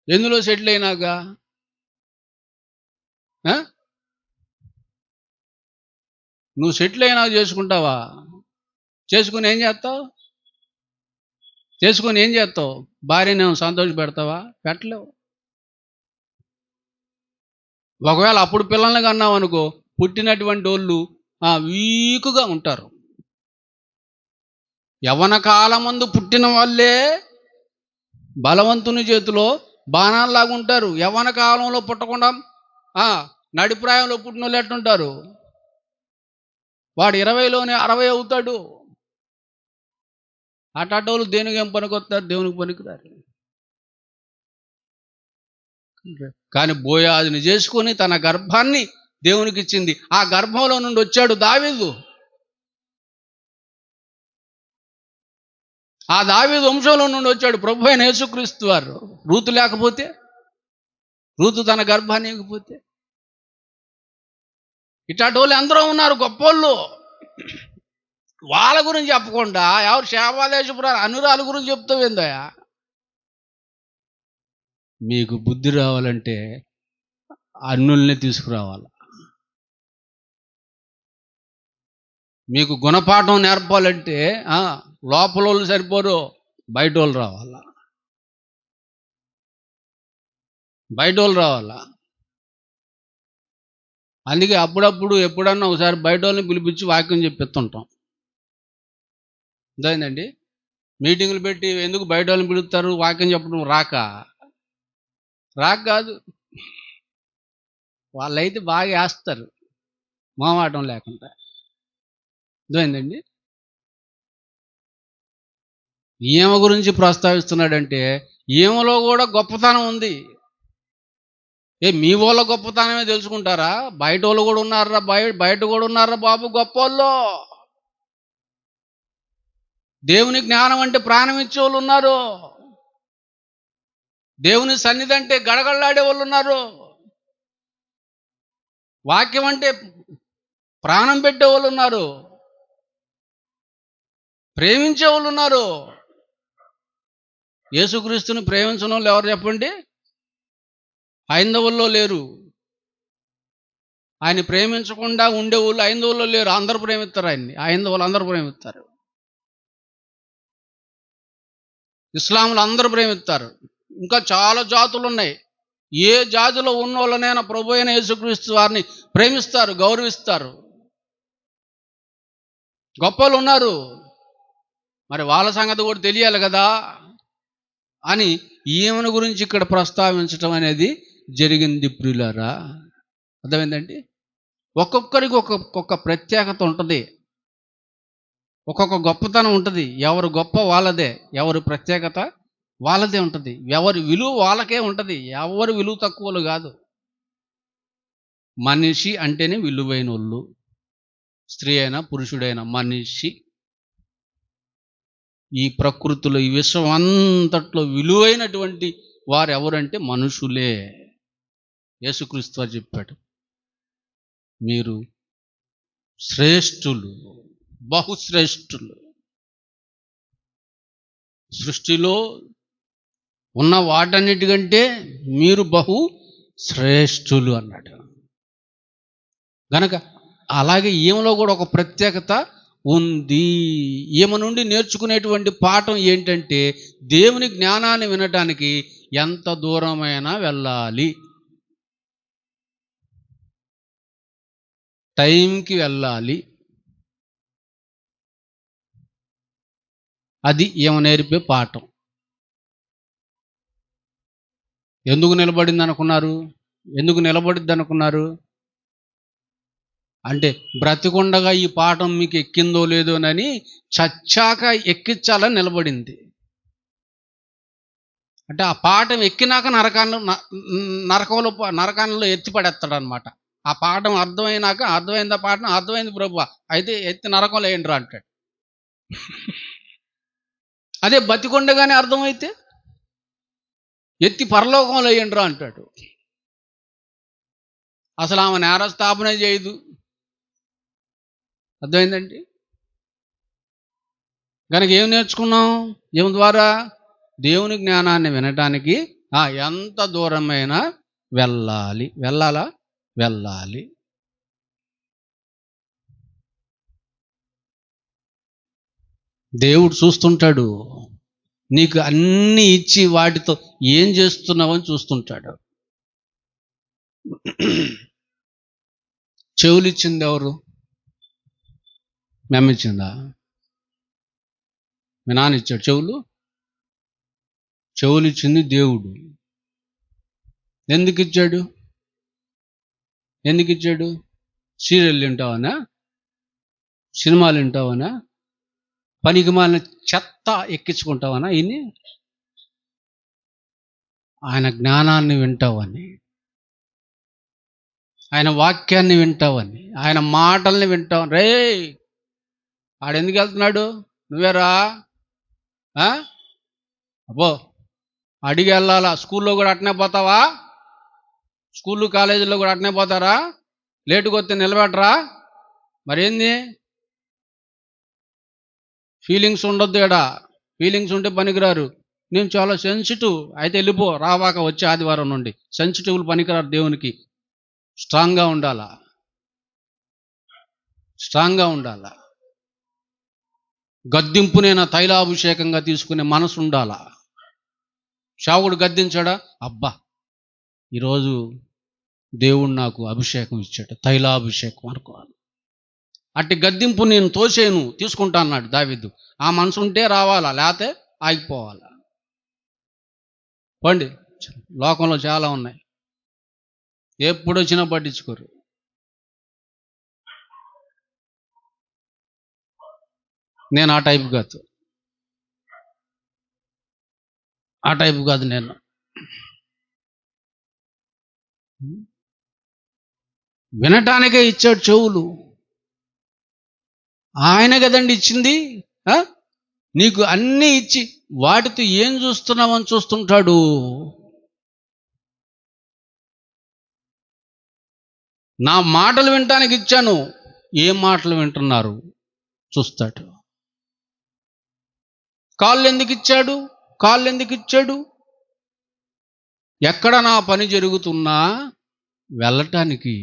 ఎందులో సెటిల్ అయినాక? నువ్వు సెటిల్ అయినాక చేసుకుంటావా? చేసుకుని ఏం చేస్తావు? భార్యను సంతోష పెడతావా? పెట్టలేవు. ఒకవేళ అప్పుడు పిల్లల్ని కన్నావు అనుకో, పుట్టినటువంటి వాళ్ళు వీకుగా ఉంటారు. యవ్వన కాలమందు పుట్టిన వాళ్ళే బలవంతుని చేతిలో బాణాల్లాగా ఉంటారు. యవ్వన కాలంలో పుట్టకుండా నడిప్రాయంలో పుట్టిన వాళ్ళు ఎట్టుంటారు? వాడు 20లోనే 60 అవుతాడు. అటాటోళ్ళు దేనికి ఏం పనికొస్తారు? దేవునికి పనికిరారు. కానీ బోయాజుని చేసుకొని తన గర్భాన్ని దేవునికి ఇచ్చింది. ఆ గర్భంలో నుండి వచ్చాడు దావీదు. ఆ దావీదు వంశంలో నుండి వచ్చాడు ప్రభు అయిన యేసుక్రీస్తు వారు. రూతు లేకపోతే, రూతు తన గర్భాన్ని ఇవ్వకపోతే, ఇటాటోళ్ళు ఎందరో ఉన్నారు గొప్పోళ్ళు. వాళ్ళ గురించి చెప్పకుండా ఎవరు శాపాదేశపురాలు అనురాల గురించి చెప్తావేందయా? మీకు బుద్ధి రావాలంటే అన్నుల్ని తీసుకురావాలి. మీకు గుణపాఠం నేర్పాలంటే లోపల వాళ్ళు సరిపోరు, బయట వాళ్ళు రావాలా. అందుకే అప్పుడప్పుడు ఎప్పుడన్నా ఒకసారి బయట వాళ్ళని పిలిపించి వాక్యం చెప్పిస్తుంటాం. అదేందండి, మీటింగులు పెట్టి ఎందుకు బయట వాళ్ళని పిలుస్తారు? వాక్యం చెప్పడం రాక కాదు, వాళ్ళైతే బాగా వేస్తారు మొహమాటం లేకుండా. అదేందండి, ఈమె గురించి ప్రస్తావిస్తున్నాడంటే ఈమెలో కూడా గొప్పతనం ఉంది. మీ వాళ్ళ గొప్పతనమే తెలుసుకుంటారా? బయట వాళ్ళు కూడా ఉన్నారా? బయట కూడా ఉన్నారా బాబు గొప్పోళ్ళు? దేవుని జ్ఞానం అంటే ప్రాణం ఇచ్చే వాళ్ళు ఉన్నారు. దేవుని సన్నిధి అంటే గడగడలాడే వాళ్ళు ఉన్నారు. వాక్యం అంటే ప్రాణం పెట్టే వాళ్ళు ఉన్నారు. ప్రేమించే వాళ్ళు ఉన్నారు. యేసుక్రీస్తుని ప్రేమించిన వాళ్ళు ఎవరు చెప్పండి? హైందవుల్లో లేరు. ఆయన ప్రేమించకుండా ఉండే వాళ్ళు హైందవుల్లో లేరు. అందరూ ప్రేమిస్తారు ఆయన్ని. హైందవులు అందరూ ప్రేమిస్తారు. ఇస్లాంలు అందరూ ప్రేమిస్తారు. ఇంకా చాలా జాతులు ఉన్నాయి. ఏ జాతిలో ఉన్న వాళ్ళనైనా ప్రభు అయిన యేసుక్రీస్తు వారిని ప్రేమిస్తారు, గౌరవిస్తారు. గొప్పలు ఉన్నారు, మరి వాళ్ళ సంగతి కూడా తెలియాలి కదా అని ఈమెను గురించి ఇక్కడ ప్రస్తావించటం అనేది జరిగింది ప్రియులారా. అర్థమైందండి? ఒక్కొక్కరికి ఒక్కొక్క ప్రత్యేకత ఉంటుంది, ఒక్కొక్క గొప్పతనం ఉంటుంది. ఎవరు గొప్ప వాళ్ళదే, ఎవరి ప్రత్యేకత వాళ్ళదే ఉంటుంది, ఎవరి విలువ వాళ్ళకే ఉంటుంది. ఎవరు విలువ తక్కువలు కాదు. మనిషి అంటేనే విలువైన వాళ్ళు, స్త్రీ అయినా పురుషుడైనా మనిషి. ఈ ప్రకృతిలో ఈ విశ్వం అంతట్లో విలువైనటువంటి వారు ఎవరంటే మనుషులే. యేసుక్రీస్తు వారు చెప్పాడు, మీరు శ్రేష్ఠులు, బహుశ్రేష్ఠులు, సృష్టిలో ఉన్న వాటన్నిటికంటే మీరు బహు శ్రేష్ఠులు అన్నాడు. గనక అలాగే ఈమెలో కూడా ఒక ప్రత్యేకత ఉంది. ఈమె నుండి నేర్చుకునేటువంటి పాఠం ఏంటంటే దేవుని జ్ఞానాన్ని వినటానికి ఎంత దూరమైనా వెళ్ళాలి, టైంకి వెళ్ళాలి. అది ఈమె నేర్పే పాఠం. ఎందుకు నిలబడింది అనుకున్నారు? ఎందుకు నిలబడిద్ది అనుకున్నారు? అంటే బ్రతికుండగా ఈ పాఠం మీకు ఎక్కిందో లేదోనని చచ్చాక ఎక్కించాలని నిలబడింది. అంటే ఆ పాఠం ఎక్కినాక నరకంలో ఎత్తిపడేస్తాడు అనమాట. ఆ పాఠం అర్థమైనాక, అర్థమైందా పాఠం? అర్థమైంది ప్రభు, అయితే ఎత్తి నరకంలో వేయండిరా అంటాడు. అదే బతికొండగానే అర్థమైతే ఎత్తి పరలోకంలో వేయండిరా అంటాడు. అసలు ఆమె నేరస్థాపన చేయదు. అర్థమైందండి? కనుక ఏం నేర్చుకున్నాం? ఏం ద్వారా? దేవుని జ్ఞానాన్ని వినటానికి ఎంత దూరమైనా వెళ్ళాలి. వెళ్ళాలా? వెళ్ళాలి. దేవుడు చూస్తుంటాడు, నీకు అన్నీ ఇచ్చి వాటితో ఏం చేస్తున్నావని చూస్తుంటాడు. చెవులు ఇచ్చింది ఎవరు? మెమ్మ ఇచ్చిందా? మీ నాన్న ఇచ్చాడు చెవులు? చెవులు ఇచ్చింది దేవుడు. ఎందుకు ఇచ్చాడు? ఎందుకు ఇచ్చాడు? సీరియల్ వింటావనా? సినిమాలు వింటావనా? పనికి మాలిన చెత్త ఎక్కించుకుంటావనా? ఇన్ని ఆయన జ్ఞానాన్ని వింటావని, ఆయన వాక్యాన్ని వింటావని, ఆయన మాటల్ని వింటావు. రే ఆడెందుకు వెళ్తున్నాడు? నువ్వేరా? అబ్బో అడిగి వెళ్ళాలా? స్కూల్లో కూడా అట్నే పోతావా? స్కూళ్ళు కాలేజీలో కూడా అట్నే పోతారా? లేటుగా వస్తే నిలబెట్టరా? మరేంది? ఫీలింగ్స్ ఉండొద్దు ఏడా. ఫీలింగ్స్ ఉంటే పనికిరారు. నేను చాలా సెన్సిటివ్, అయితే వెళ్ళిపో, రావాక వచ్చే ఆదివారం నుండి. సెన్సిటివ్లు పనికిరారు దేవునికి. స్ట్రాంగ్గా ఉండాలా, స్ట్రాంగ్గా ఉండాలా. గద్దింపునైనా తైలాభిషేకంగా తీసుకునే మనసు ఉండాలా. శావుడు గద్దించాడా? అబ్బా ఈరోజు దేవుడు నాకు అభిషేకం ఇచ్చాడు, తైలాభిషేకం అనుకోవాలి. అట్టి గద్దింపు నేను తోసేను, తీసుకుంటా అన్నాడు దావీదు. ఆ మనసు ఉంటే రావాలా, లేకపోతే ఆగిపోవాలా. పండి లోకంలో చాలా ఉన్నాయి, ఎప్పుడు వచ్చినా పట్టించుకోరు. నేను ఆ టైపు కాదు, ఆ టైపు కాదు. నేను వినటానికే ఇచ్చాడు చెవులు. ఆయన కదండి ఇచ్చింది. నీకు అన్నీ ఇచ్చి వాటితో ఏం చూస్తున్నావని చూస్తుంటాడు. నా మాటలు వినటానికి ఇచ్చాను, ఏం మాటలు వింటున్నారు చూస్తాడు. కాళ్ళు ఎందుకు ఇచ్చాడు? కాళ్ళు ఎందుకు ఇచ్చాడు? ఎక్కడ నా పని జరుగుతున్నా వెళ్ళటానికి,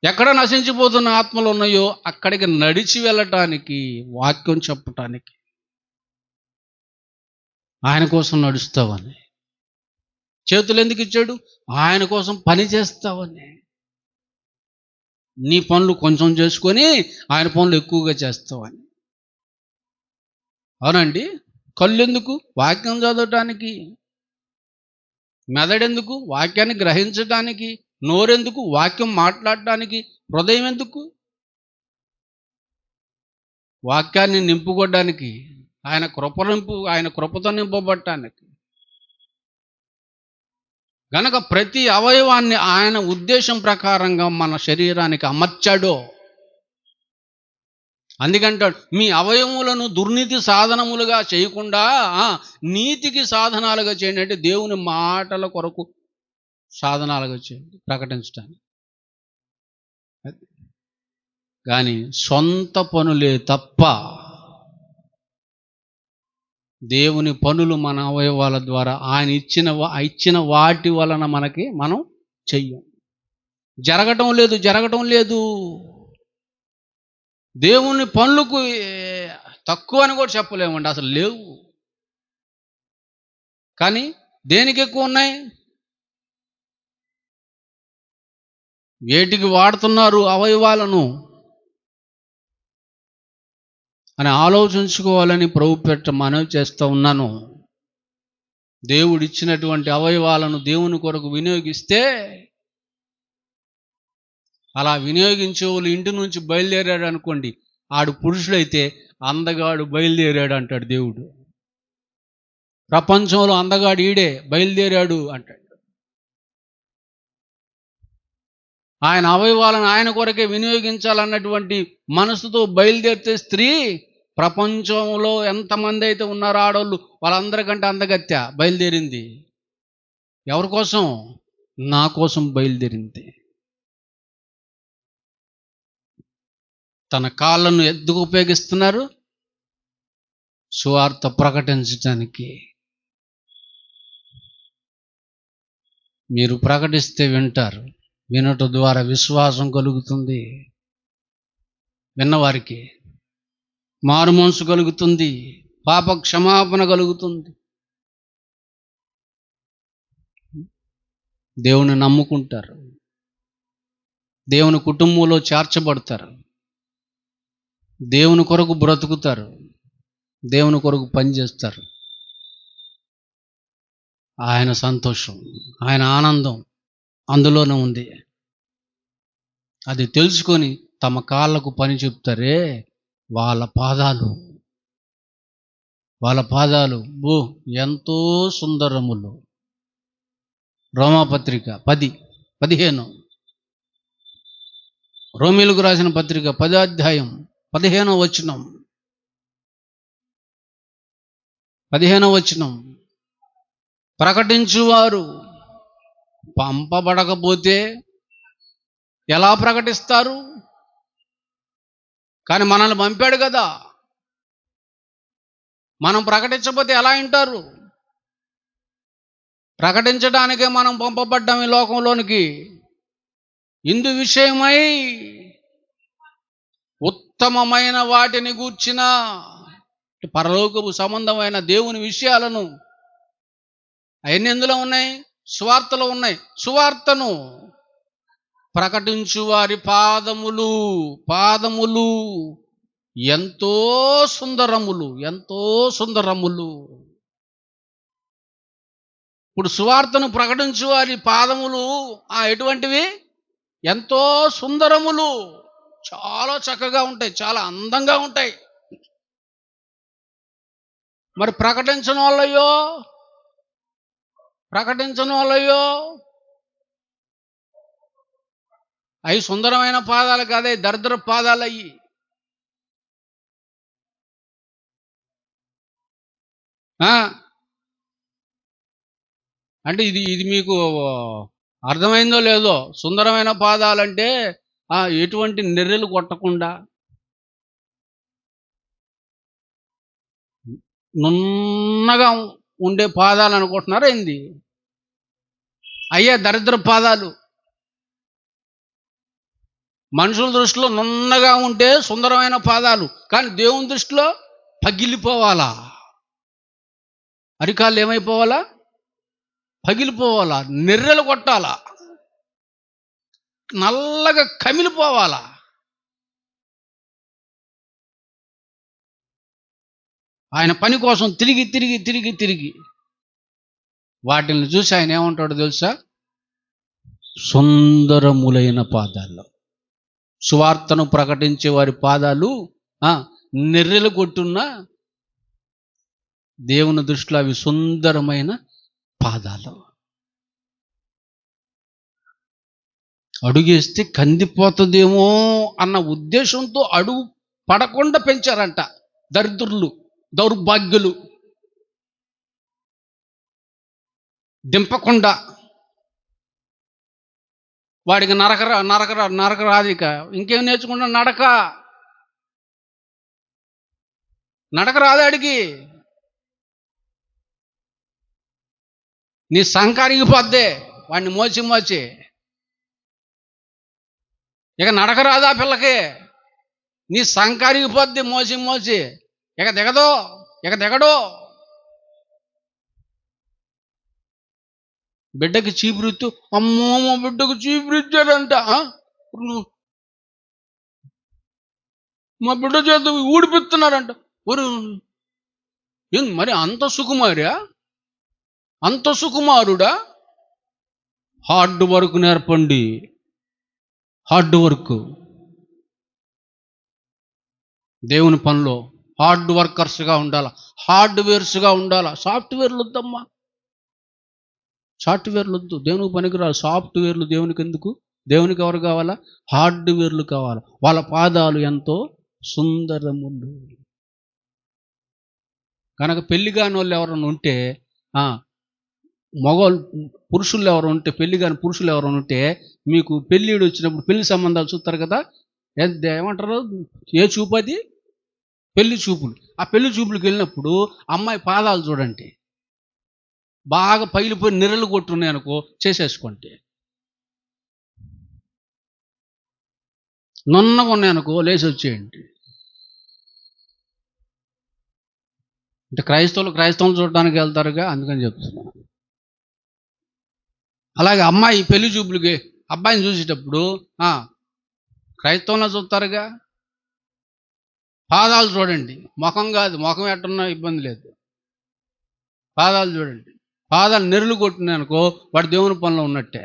ఎక్కడ నశించిపోతున్న ఆత్మలు ఉన్నాయో అక్కడికి నడిచి వెళ్ళటానికి, వాక్యం చెప్పటానికి. ఆయన కోసం నడుస్తావని. చేతులు ఎందుకు ఇచ్చాడు? ఆయన కోసం పని చేస్తావని. నీ పనులు కొంచెం చేసుకొని ఆయన పనులు ఎక్కువగా చేస్తావని. అవునండి. కళ్ళు ఎందుకు? వాక్యం చదవటానికి. మెదడెందుకు? వాక్యాన్ని గ్రహించటానికి. నోరెందుకు? వాక్యం మాట్లాడటానికి. హృదయం ఎందుకు? వాక్యాన్ని నింపుకోవడానికి. ఆయన కృపతో నింపబడటానికి. గనక ప్రతి అవయవాన్ని ఆయన ఉద్దేశం ప్రకారంగా మన శరీరానికి అమర్చాడో. అందుకంటాడు, మీ అవయవములను దుర్నీతి సాధనములుగా చేయకుండా నీతికి సాధనాలుగా చేయండి. అంటే దేవుని మాటల కొరకు సాధనాలుగా చేయండి, ప్రకటించడానికి. కానీ సొంత పనులే తప్ప దేవుని పనులు మన అవయవాల ద్వారా ఆయన ఇచ్చిన వాటి వలన మనం చెయ్యం. జరగటం లేదు. దేవుని పనులకు తక్కువ అని కూడా చెప్పలేమండి, అసలు లేవు. కానీ దేనికి ఎక్కువ ఉన్నాయి? వేటికి వాడుతున్నారు అవయవాలను అని ఆలోచించుకోవాలని ప్రభు మనవి చేస్తూ ఉన్నాను. దేవుడిచ్చినటువంటి అవయవాలను దేవుని కొరకు వినియోగిస్తే, అలా వినియోగించే వాళ్ళు ఇంటి నుంచి బయలుదేరాడు అనుకోండి, ఆడు పురుషుడైతే అందగాడు బయలుదేరాడు అంటాడు దేవుడు. ప్రపంచంలో అందగాడు ఈడే బయలుదేరాడు అంటాడు. ఆయన అవయవాలను ఆయన కొరకే వినియోగించాలన్నటువంటి మనసుతో బయలుదేరితే స్త్రీ, ప్రపంచంలో ఎంతమంది అయితే ఉన్నారో ఆడవాళ్ళు, వాళ్ళందరికంటే అందగత్య బయలుదేరింది. ఎవరి కోసం? నా కోసం బయలుదేరింది. తన కాళ్ళను ఎందుకు ఉపయోగిస్తున్నారు? సువార్త ప్రకటించటానికి. మీరు ప్రకటిస్తే వింటారు. వినటం ద్వారా విశ్వాసం కలుగుతుంది. విన్నవారికి మారు మనసు కలుగుతుంది, పాప క్షమాపణ కలుగుతుంది. దేవుని నమ్ముకుంటారు, దేవుని కుటుంబంలో చేర్చబడతారు, దేవుని కొరకు బ్రతుకుతారు, దేవుని కొరకు పనిచేస్తారు. ఆయన సంతోషం, ఆయన ఆనందం అందులోనే ఉంది. అది తెలుసుకొని తమ కాళ్ళకు పని చెప్తారే, వాళ్ళ పాదాలు ఎంతో సుందరములు. రోమాపత్రిక 10:15, రోమీలకు రాసిన పత్రిక 10వ అధ్యాయం 15వ వచనం. 15వ వచనం, ప్రకటించువారు పంపబడకపోతే ఎలా ప్రకటిస్తారు? కానీ మనల్ని పంపాడు కదా, మనం ప్రకటించకపోతే ఎలా వింటారు? ప్రకటించడానికే మనం పంపబడ్డాం ఈ లోకంలోనికి. ఇందు విషయమై ఉత్తమమైన వాటిని గూర్చిన పరలోకపు సంబంధమైన దేవుని విషయాలను, అవన్నీ ఎందులో ఉన్నాయి? సువార్తలో ఉన్నాయి. సువార్తను ప్రకటించు వారి పాదములు ఎంతో సుందరములు. ఇప్పుడు సువార్తను ప్రకటించు వారి పాదములు ఎటువంటివి? ఎంతో సుందరములు. చాలా చక్కగా ఉంటాయి, చాలా అందంగా ఉంటాయి. మరి ప్రకటించని వాళ్ళయ్యో అవి సుందరమైన పాదాలు కాదే, దరిద్ర పాదాలు అయ్యి. అంటే ఇది మీకు అర్థమైందో లేదో. సుందరమైన పాదాలంటే ఎటువంటి నెర్రెలు కొట్టకుండా నున్నగా ఉండే పాదాలు అనుకుంటున్నారా ఏంది? అయ్యే దరిద్ర పాదాలు. మనుషుల దృష్టిలో నున్నగా ఉంటే సుందరమైన పాదాలు, కానీ దేవుని దృష్టిలో పగిలిపోవాలా. అరికాళ్ళు ఏమైపోవాలా? పగిలిపోవాలా, నెర్రెలు కొట్టాలా. నల్లగా కమిలిపోవాలా. ఆయన పని కోసం తిరిగి తిరిగి తిరిగి తిరిగి వాటిని చూసి ఆయన ఏమంటాడో తెలుసా? సుందరములైన పాదాల్లో. సువార్తను ప్రకటించే వారి పాదాలు నెర్రెలు కొట్టున్న దేవుని దృష్టిలో అవి సుందరమైన పాదాలు. అడుగేస్తే కందిపోతుందేమో అన్న ఉద్దేశంతో అడుగు పడకుండా పెంచారంట దరిద్రులు, దౌర్భాగ్యులు. దింపకుండా వాడికి నరక రాదిక. ఇంకేం నేర్చుకుంటా? నడక రాదాడికి. నీ సంకారికి పోద్దే వాడిని మోచి. ఇక నడక రాదా పిల్లకి? నీ సంకారికి పోద్ది మోచి. ఇక దిగడు. బిడ్డకి చీపురుతూ, అమ్మో మా బిడ్డకు చీపురిచ్చాడంట. మా బిడ్డ చేత ఊడిపిస్తున్నారంట. మరి అంత సుకుమారుడా? హార్డ్ వర్క్ నేర్పండి. హార్డ్ వర్క్ దేవుని పనిలో హార్డ్ వర్కర్స్గా ఉండాలి, హార్డ్వేర్స్గా ఉండాలి. సాఫ్ట్వేర్లు వద్దమ్మా, సాఫ్ట్వేర్లు వద్దు. దేవునికి పనికిరాదు సాఫ్ట్వేర్లు. దేవునికి ఎందుకు? దేవునికి ఎవరు కావాలా? హార్డ్వేర్లు కావాలి. వాళ్ళ పాదాలు ఎంతో సుందరములు. కనుక పెళ్లి కాని వాళ్ళు ఎవరైనా ఉంటే, మగవాళ్ళు పురుషులు ఎవరు ఉంటే, పెళ్లి కాని పురుషులు ఎవరు ఉంటే, మీకు పెళ్ళిడు వచ్చినప్పుడు పెళ్లి సంబంధాలు చూస్తారు కదా, ఏమంటారు? ఏ చూపు అది? పెళ్లి చూపులు. ఆ పెళ్లి చూపులకు వెళ్ళినప్పుడు అమ్మాయి పాదాలు చూడండి, బాగా పగిలిపోయి నెర్రలు కొట్టున్నాయి అనుకో, చేసేసుకోండి. నున్నగా ఉన్నాయనుకో, లేచి వచ్చేయండి. అంటే క్రైస్తవులు చూడడానికి వెళ్తారుగా, అందుకని చెప్తున్నాను. అలాగే అమ్మాయి పెళ్లి చూపులకి అబ్బాయిని చూసేటప్పుడు క్రైస్తవులను చూస్తారుగా, పాదాలు చూడండి. ముఖం కాదు, ముఖం ఎట్టున్నా ఇబ్బంది లేదు, పాదాలు చూడండి. పాదాలు నెర్రలు కొట్టినాయి అనుకో, వాడు దేవుని పనిలో ఉన్నట్టే.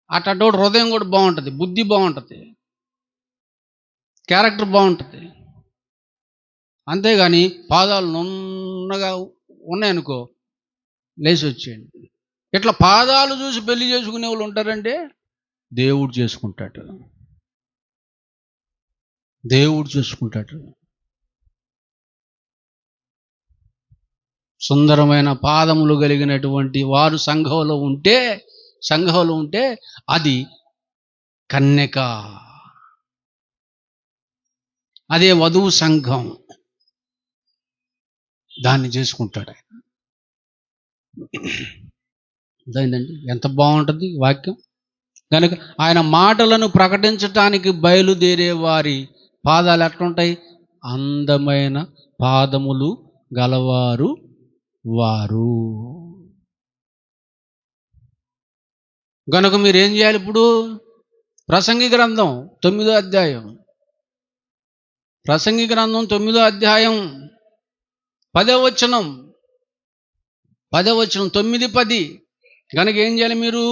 అట్టోడు హృదయం కూడా బాగుంటుంది, బుద్ధి బాగుంటుంది, క్యారెక్టర్ బాగుంటుంది. అంతేగాని పాదాలు నున్నగా ఉన్నాయనుకో, లేచి వచ్చేయండి. ఇట్లా పాదాలు చూసి పెళ్లి చేసుకునే వాళ్ళు ఉంటారంటే దేవుడు చేసుకుంటాడు. సుందరమైన పాదములు కలిగినటువంటి వారు సంఘంలో ఉంటే అది కన్యక, అదే వధువు సంఘం. దాన్ని చేసుకుంటాడు ఆయన. అదేంటండి, ఎంత బాగుంటుంది వాక్యం. కనుక ఆయన మాటలను ప్రకటించటానికి బయలుదేరే వారి పాదాలు ఎట్లుంటాయి? అందమైన పాదములు గలవారు వారు. కనుక మీరు ఏం చేయాలి ఇప్పుడు? ప్రసంగి గ్రంథం 9వ అధ్యాయం, ప్రసంగి గ్రంథం 9వ అధ్యాయం 10వ వచనం, 9-10. కనుక ఏం చేయాలి మీరు?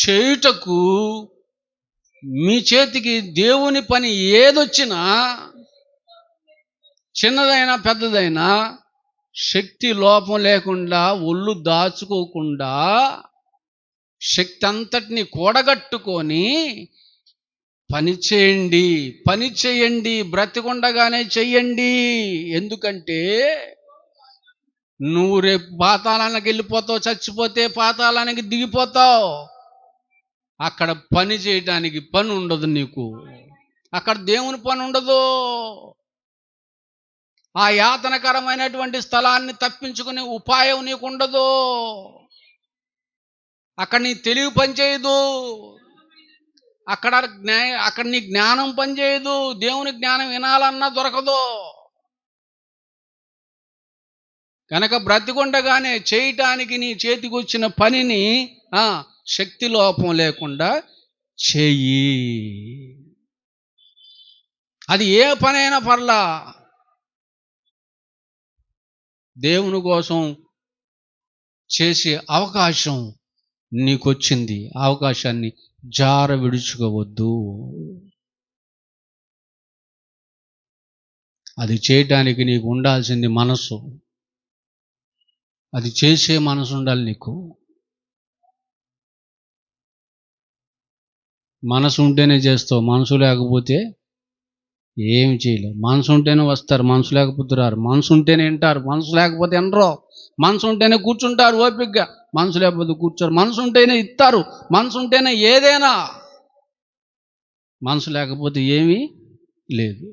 చేయుటకు మీ చేతికి దేవుని పని ఏదొచ్చినా, చిన్నదైనా పెద్దదైనా, శక్తి లోపం లేకుండా, ఒళ్ళు దాచుకోకుండా, శక్తి అంతటిని కూడగట్టుకొని పని చేయండి, బ్రతికుండగానే చెయ్యండి. ఎందుకంటే నువ్వు రేపు పాతాళానికి వెళ్ళిపోతావు, చచ్చిపోతే పాతాళానికి దిగిపోతావు. అక్కడ పని చేయడానికి పని ఉండదు నీకు, అక్కడ దేవుని పని ఉండదు. ఆ యాతనకరమైనటువంటి స్థలాన్ని తప్పించుకునే ఉపాయం నీకు ఉండదు. అక్కడ నీ తెలివి పనిచేయదు, అక్కడ నీ జ్ఞానం పనిచేయదు, దేవుని జ్ఞానం వినాలన్నా దొరకదు. కనుక బ్రతికుండగానే చేయటానికి నీ చేతికి వచ్చిన పనిని శక్తి లోపం లేకుండా చెయ్యి. అది ఏ పనైనా పర్లా, దేవుని కోసం చేసే అవకాశం నీకొచ్చింది. అవకాశాన్ని జార విడుచుకోవద్దు. అది చేయటానికి నీకు ఉండాల్సింది మనసు. అది చేసే మనసు ఉండాలి నీకు. మనసు ఉంటేనే చేస్తావు, మనసు లేకపోతే ఏమి చేయలేవు. మనసు ఉంటేనే వస్తారు, మనసు లేకపోతే రారు. మనసు ఉంటేనే వింటారు, మనసు లేకపోతే వినరు. మనసు ఉంటేనే కూర్చుంటారు ఓపికగా, మనసు లేకపోతే కూర్చోరు. మనసు ఉంటేనే ఇస్తారు, మనసు ఉంటేనే ఏదైనా. మనసు లేకపోతే ఏమీ లేదు.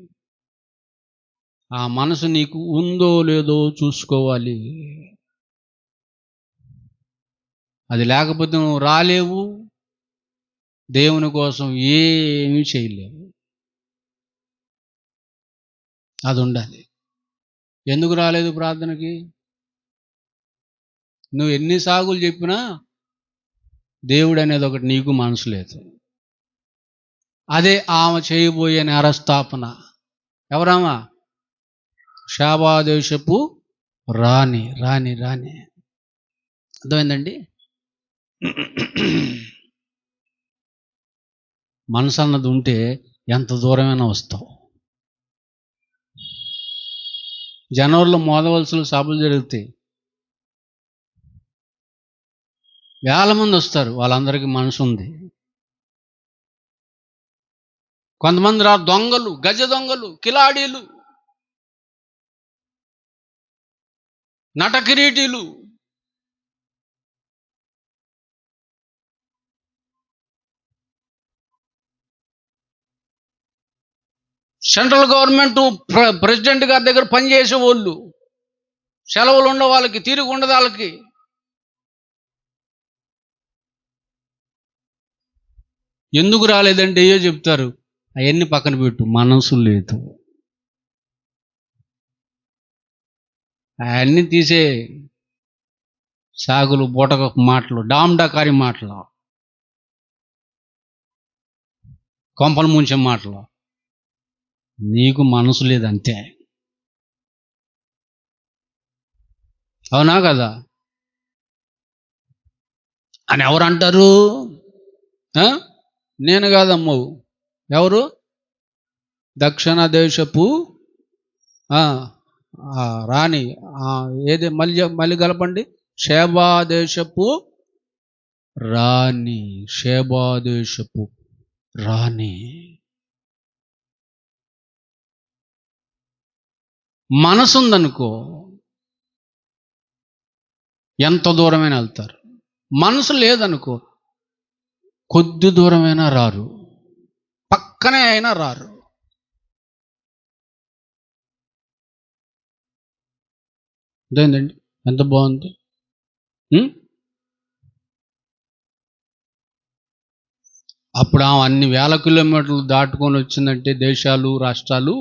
ఆ మనసు నీకు ఉందో లేదో చూసుకోవాలి. అది లేకపోతే నువ్వు రాలేవు, దేవుని కోసం ఏమీ చేయలేవు. అది ఉండాలి. ఎందుకు రాలేదు ప్రార్థనకి? నువ్వు ఎన్ని సాగులు చెప్పినా దేవుడు అనేది ఒకటి నీకు మనసు లేదు. అదే ఆమె చేయబోయే నేరస్థాపన. ఎవరామా? షాబా దేశపు రాణి. రాణి రాణి అర్థమైందండి? మనసు అన్నది ఉంటే ఎంత దూరమైనా వస్తావు. జనవరిలో మోదవలసలు సభలు జరుగుతాయి, వేల మంది వస్తారు. వాళ్ళందరికీ మనసు ఉంది. కొంతమంది రా దొంగలు, గజ దొంగలు, కిలాడీలు, నటకిరీటీలు, సెంట్రల్ గవర్నమెంట్ ప్రెసిడెంట్ గారి దగ్గర పనిచేసే వాళ్ళు, సెలవులు ఉండే వాళ్ళకి, తీరిక ఉండదు వాళ్ళకి. ఎందుకు రాలేదంటే ఏయో చెప్తారు. అవన్నీ పక్కన పెట్టు, మనసు లేదు. అవన్నీ తీసే సాగులు, బూటక మాటలు, డామ్డాకారి మాటలు, కొంపలు ముంచే మాటలు. నీకు మనసు లేదంతే. అవునా కదా అని ఎవరు అంటారు? నేను కాదమ్మవు. ఎవరు? దక్షిణ దేశపు రాణి. ఏది మళ్ళీ కలపండి. షేబా దేశపు రాణి. షేబా దేశపు రాణి. మనసు ఉందనుకో ఎంత దూరమైనా వెళ్తారు. మనసు లేదనుకో కొద్ది దూరమైనా రారు, పక్కనే అయినా రారు. అదేంటండి, ఎంత బాగుంది. అప్పుడు ఆమె అన్ని వేల కిలోమీటర్లు దాటుకొని వచ్చిందంటే దేశాలు, రాష్ట్రాలు,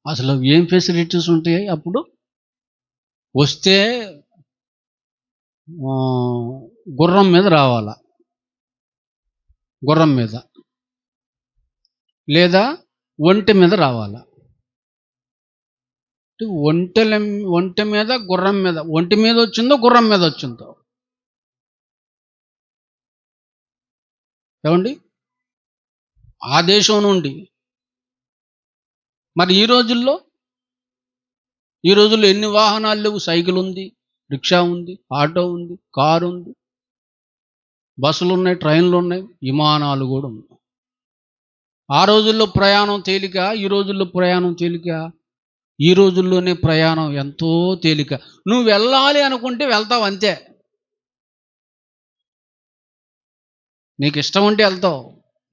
అసలు ఏం ఫెసిలిటీస్ ఉంటాయి అప్పుడు? వస్తే గుర్రం మీద రావాలా, గుర్రం మీద, లేదా ఒంటె మీద రావాలా. ఒంటె మీద, గుర్రం మీద. ఒంటి మీద వచ్చిందో గుర్రం మీద వచ్చిందో ఏమండి? ఆ దేశం నుండి. మరి ఈ రోజుల్లో ఎన్ని వాహనాలు లేవు? సైకిల్ ఉంది, రిక్షా ఉంది, ఆటో ఉంది, కారు ఉంది, బస్సులు ఉన్నాయి, ట్రైన్లు ఉన్నాయి, విమానాలు కూడా ఉన్నాయి. ఆ రోజుల్లో ప్రయాణం తేలిక, ఈ రోజుల్లో ప్రయాణం తేలిక. ఈ రోజుల్లోనే ప్రయాణం ఎంతో తేలిక. నువ్వు వెళ్ళాలి అనుకుంటే వెళ్తావు అంతే. నీకు ఇష్టం ఉంటే వెళ్తావు,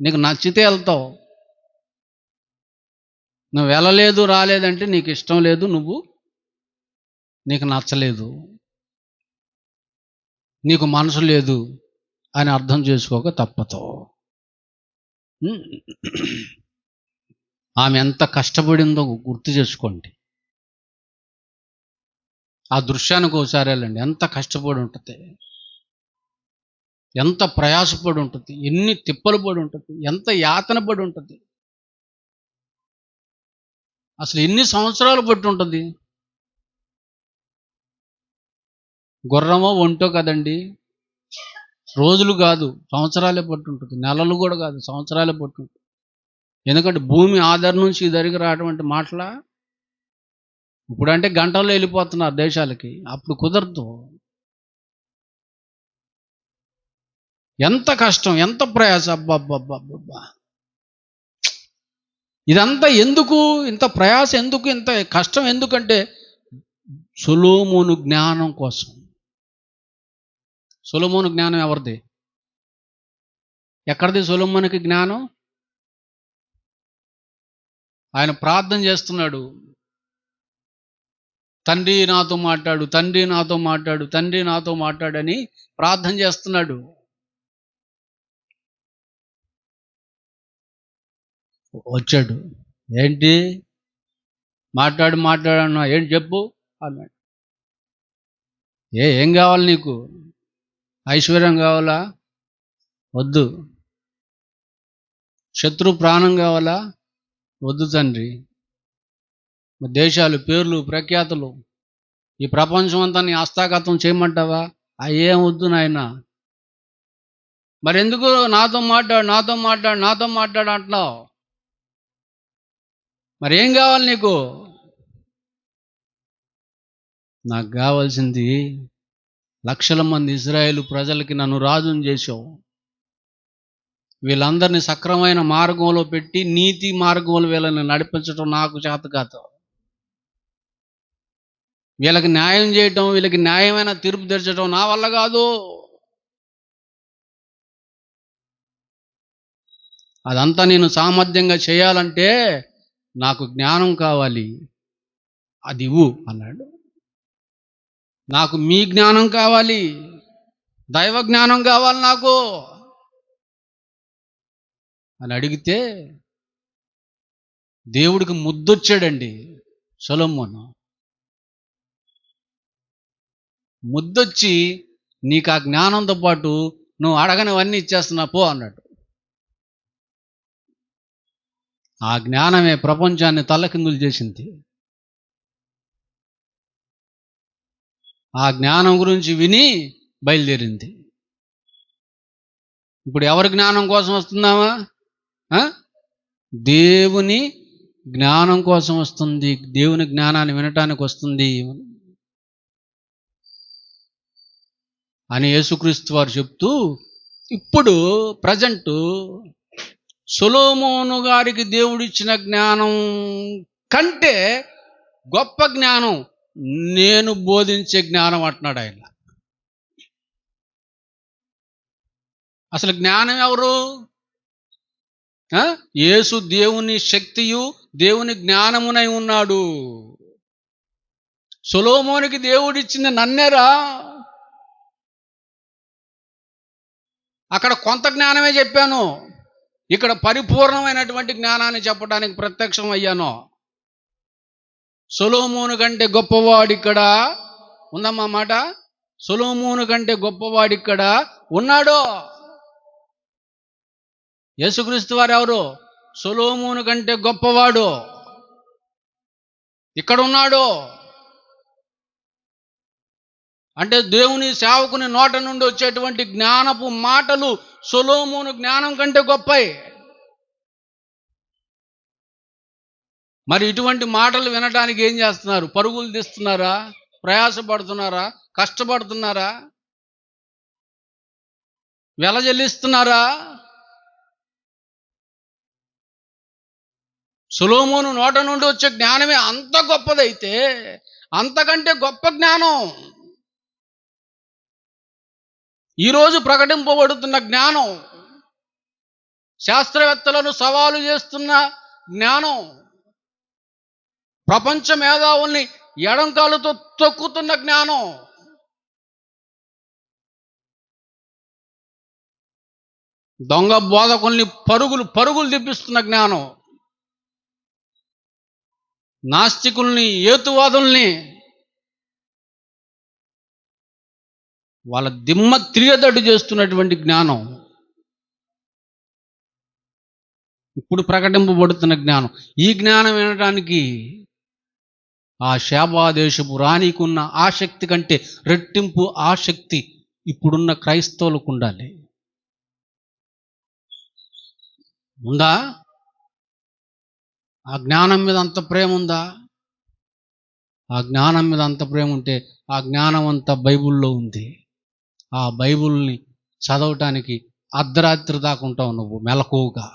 నీకు నచ్చితే వెళ్తావు. నువ్వు వెళ్ళలేదు, రాలేదంటే నీకు ఇష్టం లేదు, నీకు నచ్చలేదు, నీకు మనసు లేదు అని అర్థం చేసుకోక తప్పదు. ఆమె ఎంత కష్టపడిందో గుర్తు చేసుకోండి. ఆ దృశ్యానికి ఒకసారి వెళ్ళండి, ఎంత కష్టపడి ఉంటుంది. ఎంత ప్రయాసపడి ఉంటుంది, ఎన్ని తిప్పలు పడి ఉంటుంది, ఎంత యాతన పడి ఉంటుంది, అసలు ఎన్ని సంవత్సరాలు పట్టి ఉంటుంది. గుర్రమో ఒంటో కదండి, రోజులు కాదు సంవత్సరాలే పట్టి ఉంటుంది, నెలలు కూడా కాదు సంవత్సరాలే పట్టి ఉంటుంది. ఎందుకంటే భూమి ఆధార్ నుంచి ఇద్దరికి రావటువంటి మాటలా. ఇప్పుడంటే గంటల్లో వెళ్ళిపోతున్నారు దేశాలకి, అప్పుడు కుదరదు. ఎంత కష్టం, ఎంత ప్రయాస, అబ్బబ్బబ్బబ్బా. ఇదంతా ఎందుకు, ఇంత ప్రయాస ఎందుకు, ఇంత కష్టం ఎందుకంటే సొలొమోను జ్ఞానం కోసం. సొలొమోను జ్ఞానం ఎవరిది? ఎక్కడిది సొలొమోనుకి జ్ఞానం? ఆయన ప్రార్థన చేస్తున్నాడు, తండ్రి నాతో మాట్లాడు, తండ్రి నాతో మాట్లాడు, తండ్రి నాతో మాట్లాడని ప్రార్థన చేస్తున్నాడు. వచ్చాడు, ఏంటి మాట్లాడన్నా, ఏంటి చెప్పు అన్నాడు. ఏం కావాలి నీకు? ఐశ్వర్యం కావాలా? వద్దు. శత్రు ప్రాణం కావాలా? వద్దు తండ్రి. దేశాలు, పేర్లు, ప్రఖ్యాతులు, ఈ ప్రపంచం అంతా నీ హస్తగతం చేయమంటావా? ఏం వద్దు నాయన. మరెందుకు నాతో మాట్లాడు అంటున్నావు? మరేం కావాలి నీకు? నాకు కావాల్సింది లక్షల మంది ఇశ్రాయేలు ప్రజలకి నన్ను రాజుని చేసావు, వీళ్ళందరినీ సక్రమైన మార్గంలో పెట్టి నీతి మార్గంలో వీళ్ళని నడిపించడం నాకు చేత కాదు. వీళ్ళకి న్యాయం చేయటం, వీళ్ళకి న్యాయమైన తీర్పు తెచ్చడం నా వల్ల కాదు. అదంతా నేను సామర్థ్యంగా చేయాలంటే నాకు జ్ఞానం కావాలి, అది ఇవ్వు అన్నాడు. నాకు మీ జ్ఞానం కావాలి, దైవ జ్ఞానం కావాలి నాకు అని అడిగితే దేవుడికి ముద్దొచ్చాడండి సొలొమోను. ముద్దొచ్చి, నీకు ఆ జ్ఞానంతో పాటు నువ్వు అడగనివన్నీ ఇచ్చేస్తున్నా పో అన్నాడు. ఆ జ్ఞానమే ప్రపంచాన్ని తల్లకిందులు చేసింది. ఆ జ్ఞానం గురించి విని బయలుదేరింది. ఇప్పుడు ఎవరి జ్ఞానం కోసం వస్తున్నావా? దేవుని జ్ఞానం కోసం వస్తుంది, దేవుని జ్ఞానాన్ని వినటానికి వస్తుంది అని యేసుక్రీస్తు వారు చెప్తూ, ఇప్పుడు ప్రజెంట్ సొలొమోను గారికి దేవుడిచ్చిన జ్ఞానం కంటే గొప్ప జ్ఞానం నేను బోధించే జ్ఞానం అంటున్నాడు ఆయన. అసలు జ్ఞానం ఎవరు? యేసు దేవుని శక్తియు దేవుని జ్ఞానమునై ఉన్నాడు. సొలొమోనుకి దేవుడిచ్చింది నన్నేరా. అక్కడ కొంత జ్ఞానమే చెప్పాను, ఇక్కడ పరిపూర్ణమైనటువంటి జ్ఞానాన్ని చెప్పడానికి ప్రత్యక్షం అయ్యాను. సొలొమోను కంటే గొప్పవాడిక్కడ ఉందమ్మా మాట. సొలొమోను కంటే గొప్పవాడిక్కడ ఉన్నాడు. యేసుక్రీస్తు వారు ఎవరు? సొలొమోను కంటే గొప్పవాడు ఇక్కడ ఉన్నాడు. అంటే దేవుని సేవకుని నోట నుండి వచ్చేటువంటి జ్ఞానపు మాటలు సొలొమోను జ్ఞానం కంటే గొప్పవి. మరి ఇటువంటి మాటలు వినడానికి ఏం చేస్తున్నారు? పరుగులు తీస్తున్నారా? ప్రయాసపడుతున్నారా? కష్టపడుతున్నారా? వెల చెల్లిస్తున్నారా? సొలొమోను నోట నుండి వచ్చే జ్ఞానమే అంత గొప్పదైతే అంతకంటే గొప్ప జ్ఞానం ఈరోజు ప్రకటింపబడుతున్న జ్ఞానం, శాస్త్రవేత్తలను సవాలు చేస్తున్న జ్ఞానం, ప్రపంచ మేధావుల్ని ఎడంకాలుతో తొక్కుతున్న జ్ఞానం, దొంగ బోధకుల్ని పరుగులు తిప్పిస్తున్న జ్ఞానం, నాస్తికుల్ని, హేతువాదుల్ని వాళ్ళ దిమ్మ తిరిగేటట్టు చేస్తున్నటువంటి జ్ఞానం, ఇప్పుడు ప్రకటింపబడుతున్న జ్ఞానం. ఈ జ్ఞానం వినడానికి ఆ శాబాదేశపు రాణికున్న ఆసక్తి కంటే రెట్టింపు ఆసక్తి ఇప్పుడున్న క్రైస్తవులకు ఉండాలి. ఉందా? ఆ జ్ఞానం మీద అంత ప్రేమ ఉందా? ఆ జ్ఞానం మీద అంత ప్రేమ ఉంటే ఆ జ్ఞానం అంతా బైబిల్లో ఉంది. ఆ బైబిల్ని చదవటానికి అర్ధరాత్రి దాకా ఉంటావు నువ్వు మెలకువగా.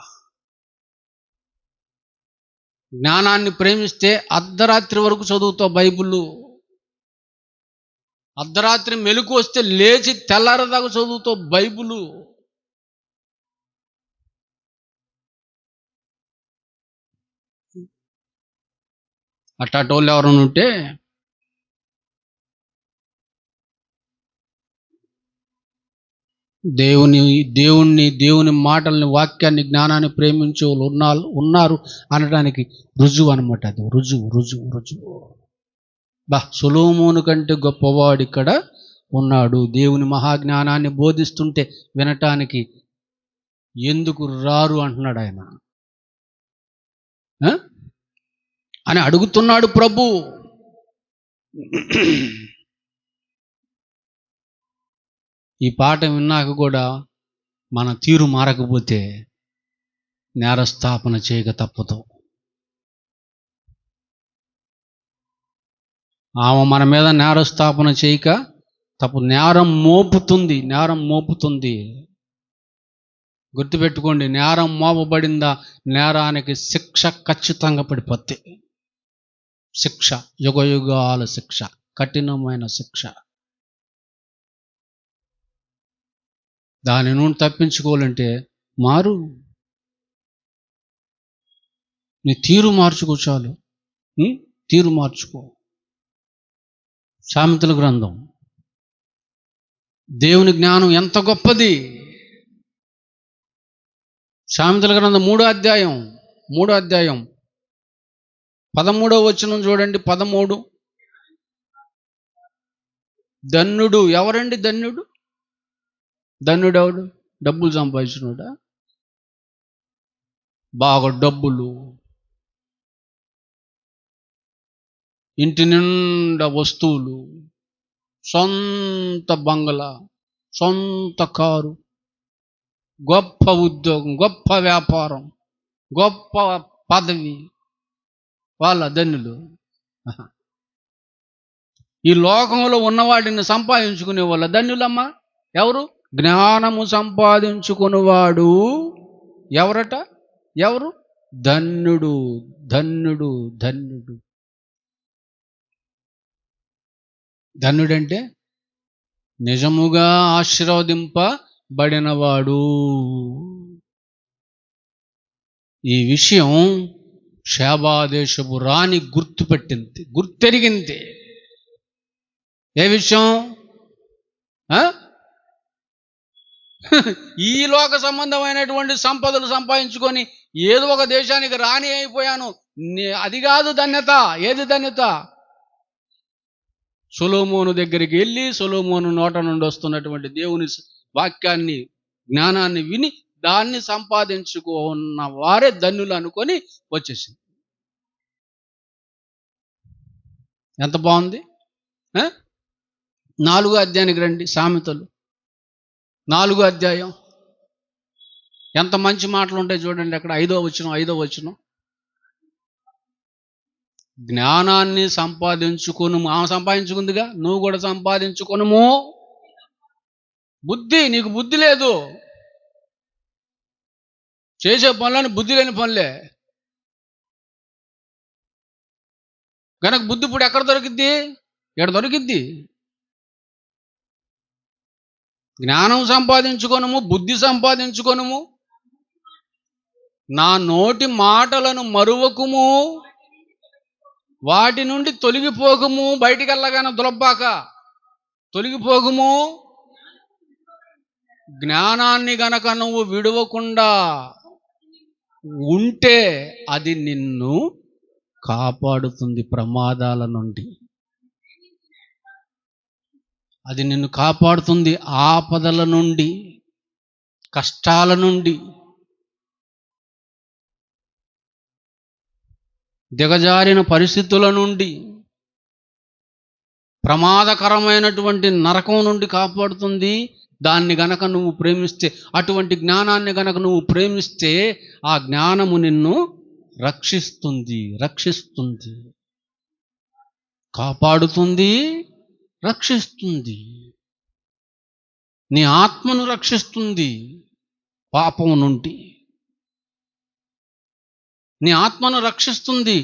జ్ఞానాన్ని ప్రేమిస్తే అర్ధరాత్రి వరకు చదువుతావు బైబిల్. అర్ధరాత్రి మెలకు వస్తే లేచి తెల్లారదాకా చదువుతావు బైబిల్. అట్టాటోళ్ళు ఎవరైనా ఉంటే దేవుని మాటల్ని, వాక్యాన్ని, జ్ఞానాన్ని ప్రేమించే వాళ్ళు ఉన్నారు అనడానికి రుజువు అనమాట. అది రుజువు. సొలొమోను కంటే గొప్పవాడు ఇక్కడ ఉన్నాడు. దేవుని మహాజ్ఞానాన్ని బోధిస్తుంటే వినటానికి ఎందుకు రారు అంటున్నాడు ఆయన అని అడుగుతున్నాడు ప్రభు. ఈ పాట విన్నాక కూడా మన తీరు మారకపోతే నేరస్థాపన చేయక తప్పదు. ఆమె మన మీద నేరస్థాపన చేయక తప్పు. నేరం మోపుతుంది. గుర్తుపెట్టుకోండి, నేరం మోపబడిందా నేరానికి శిక్ష ఖచ్చితంగా పడిపోద్ది. శిక్ష, యుగయుగాల శిక్ష, కఠినమైన శిక్ష. దాని నుండి తప్పించుకోవాలంటే మారు, నీ తీరు మార్చుకో చాలు. తీరు మార్చుకో. సామెతల గ్రంథం, దేవుని జ్ఞానం ఎంత గొప్పది. సామెతల గ్రంథం 3వ అధ్యాయం 13వ వచనం చూడండి. 13. ధన్యుడు ఎవరండి? ధన్యుడు ఎవడు? డబ్బులు సంపాదించినోడా? బాగా డబ్బులు, ఇంటి నిండా వస్తువులు, సొంత బంగళా, సొంత కారు, గొప్ప ఉద్యోగం, గొప్ప వ్యాపారం, గొప్ప పదవి, వాళ్ళ ధన్యులు. ఈ లోకంలో ఉన్నవాడిని సంపాదించుకునే వాళ్ళ ధన్యులమ్మా. ఎవరు? జ్ఞానము సంపాదించుకునేవాడు ఎవరట? ఎవరు? ధన్యుడు. ధన్యుడంటే నిజముగా ఆశీర్వదింపబడినవాడు. ఈ విషయం శాబాదేశపు రాణి గుర్తెరిగింది. ఏ విషయం? ఈ లోక సంబంధమైనటువంటి సంపదలు సంపాదించుకొని ఏదో ఒక దేశానికి రాణి అయిపోయాను, అది కాదు ధన్యత. ఏది ధన్యత? సొలొమోను దగ్గరికి వెళ్ళి సొలొమోను నోట నుండి వస్తున్నటువంటి దేవుని వాక్యాన్ని, జ్ఞానాన్ని విని దాన్ని సంపాదించుకున్న వారే ధన్యులు అనుకొని వచ్చేసింది. ఎంత బాగుంది. 4వ అధ్యాయానికి రండి. సామెతలు 4వ అధ్యాయం. ఎంత మంచి మాటలు ఉంటాయి చూడండి. అక్కడ 5వ వచనం. జ్ఞానాన్ని సంపాదించుకొను. ఆమె సంపాదించుకుందిగా, నువ్వు కూడా సంపాదించుకొనుము. బుద్ధి, నీకు బుద్ధి లేదు. చేసే పనులని బుద్ధి లేని పనులే కనుక బుద్ధి ఇప్పుడు ఎక్కడ దొరికిద్ది? దొరికిద్ది. జ్ఞానం సంపాదించుకొనుము, బుద్ధి సంపాదించుకొనుము. నా నోటి మాటలను మరువకుము, వాటి నుండి తొలగిపోకుము. బయటికి వెళ్ళగానే దులబ్బాక తొలగిపోకుము. జ్ఞానాన్ని గనక నువ్వు విడవకుండా ఉంటే అది నిన్ను కాపాడుతుంది ప్రమాదాల నుండి. అది నిన్ను కాపాడుతుంది ఆపదల నుండి, కష్టాల నుండి, దిగజారిన పరిస్థితుల నుండి, ప్రమాదకరమైనటువంటి నరకం నుండి కాపాడుతుంది. దాన్ని గనక నువ్వు ప్రేమిస్తే, అటువంటి జ్ఞానాన్ని గనక నువ్వు ప్రేమిస్తే, ఆ జ్ఞానము నిన్ను రక్షిస్తుంది, కాపాడుతుంది, రక్షిస్తుంది. నీ ఆత్మను రక్షిస్తుంది పాపము నుండి, నీ ఆత్మను రక్షిస్తుంది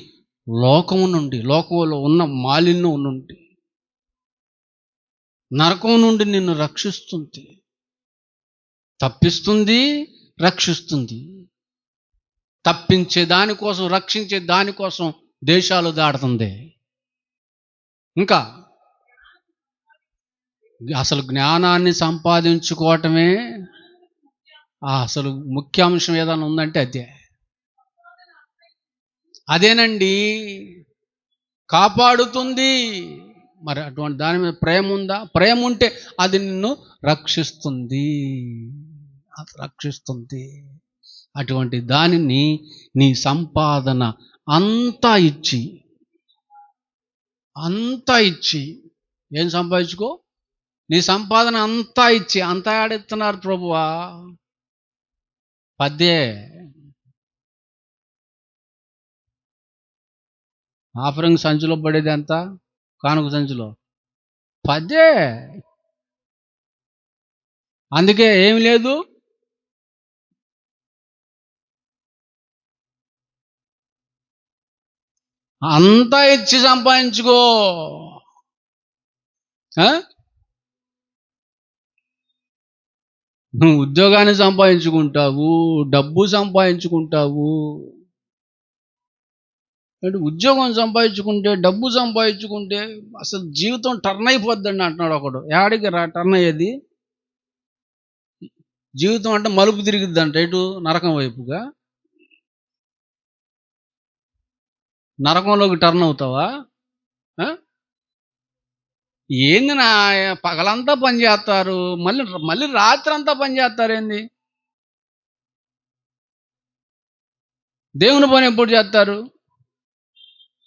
లోకము నుండి, లోకంలో ఉన్న మాలిన్యం నుండి, నరకం నుండి నిన్ను రక్షిస్తుంది, తప్పిస్తుంది, రక్షిస్తుంది. తప్పించే దానికోసం, రక్షించే దానికోసం దేశాలు దాటుతుంది. ఇంకా అసలు జ్ఞానాన్ని సంపాదించుకోవటమే అసలు ముఖ్యాంశం ఏదైనా ఉందంటే అదేనండి. కాపాడుతుంది. మరి అటువంటి దాని మీద ప్రేమ ఉందా? ప్రేమ ఉంటే అది నిన్ను రక్షిస్తుంది. అటువంటి దానిని నీ సంపాదన అంతా ఇచ్చి ఏం సంపాదించుకో? నీ సంపాదన అంతా ఇచ్చి, అంతా ఆడిస్తున్నారు ప్రభువా. పద్దే ఆఫరింగ్ సంచిలో పడేది ఎంత? కానుక సంచిలో 10. అందుకే ఏమి లేదు, అంతా ఇచ్చి సంపాదించుకో. నువ్వు ఉద్యోగాన్ని సంపాదించుకుంటావు, డబ్బు సంపాదించుకుంటావు. అంటే ఉద్యోగం సంపాదించుకుంటే, డబ్బు సంపాదించుకుంటే అసలు జీవితం టర్న్ అయిపోద్దండి అంటున్నాడు ఒకడు. ఏడికి టర్న్ అయ్యేది? జీవితం అంటే మలుపు తిరిగిద్దంట. ఎటు? నరకం వైపుగా. నరకంలోకి టర్న్ అవుతావా? ఏంది నా పగలంతా పని చేస్తారు, మళ్ళీ రాత్రి అంతా పని చేస్తారు. ఏంది దేవుని పని ఎప్పుడు చేస్తారు?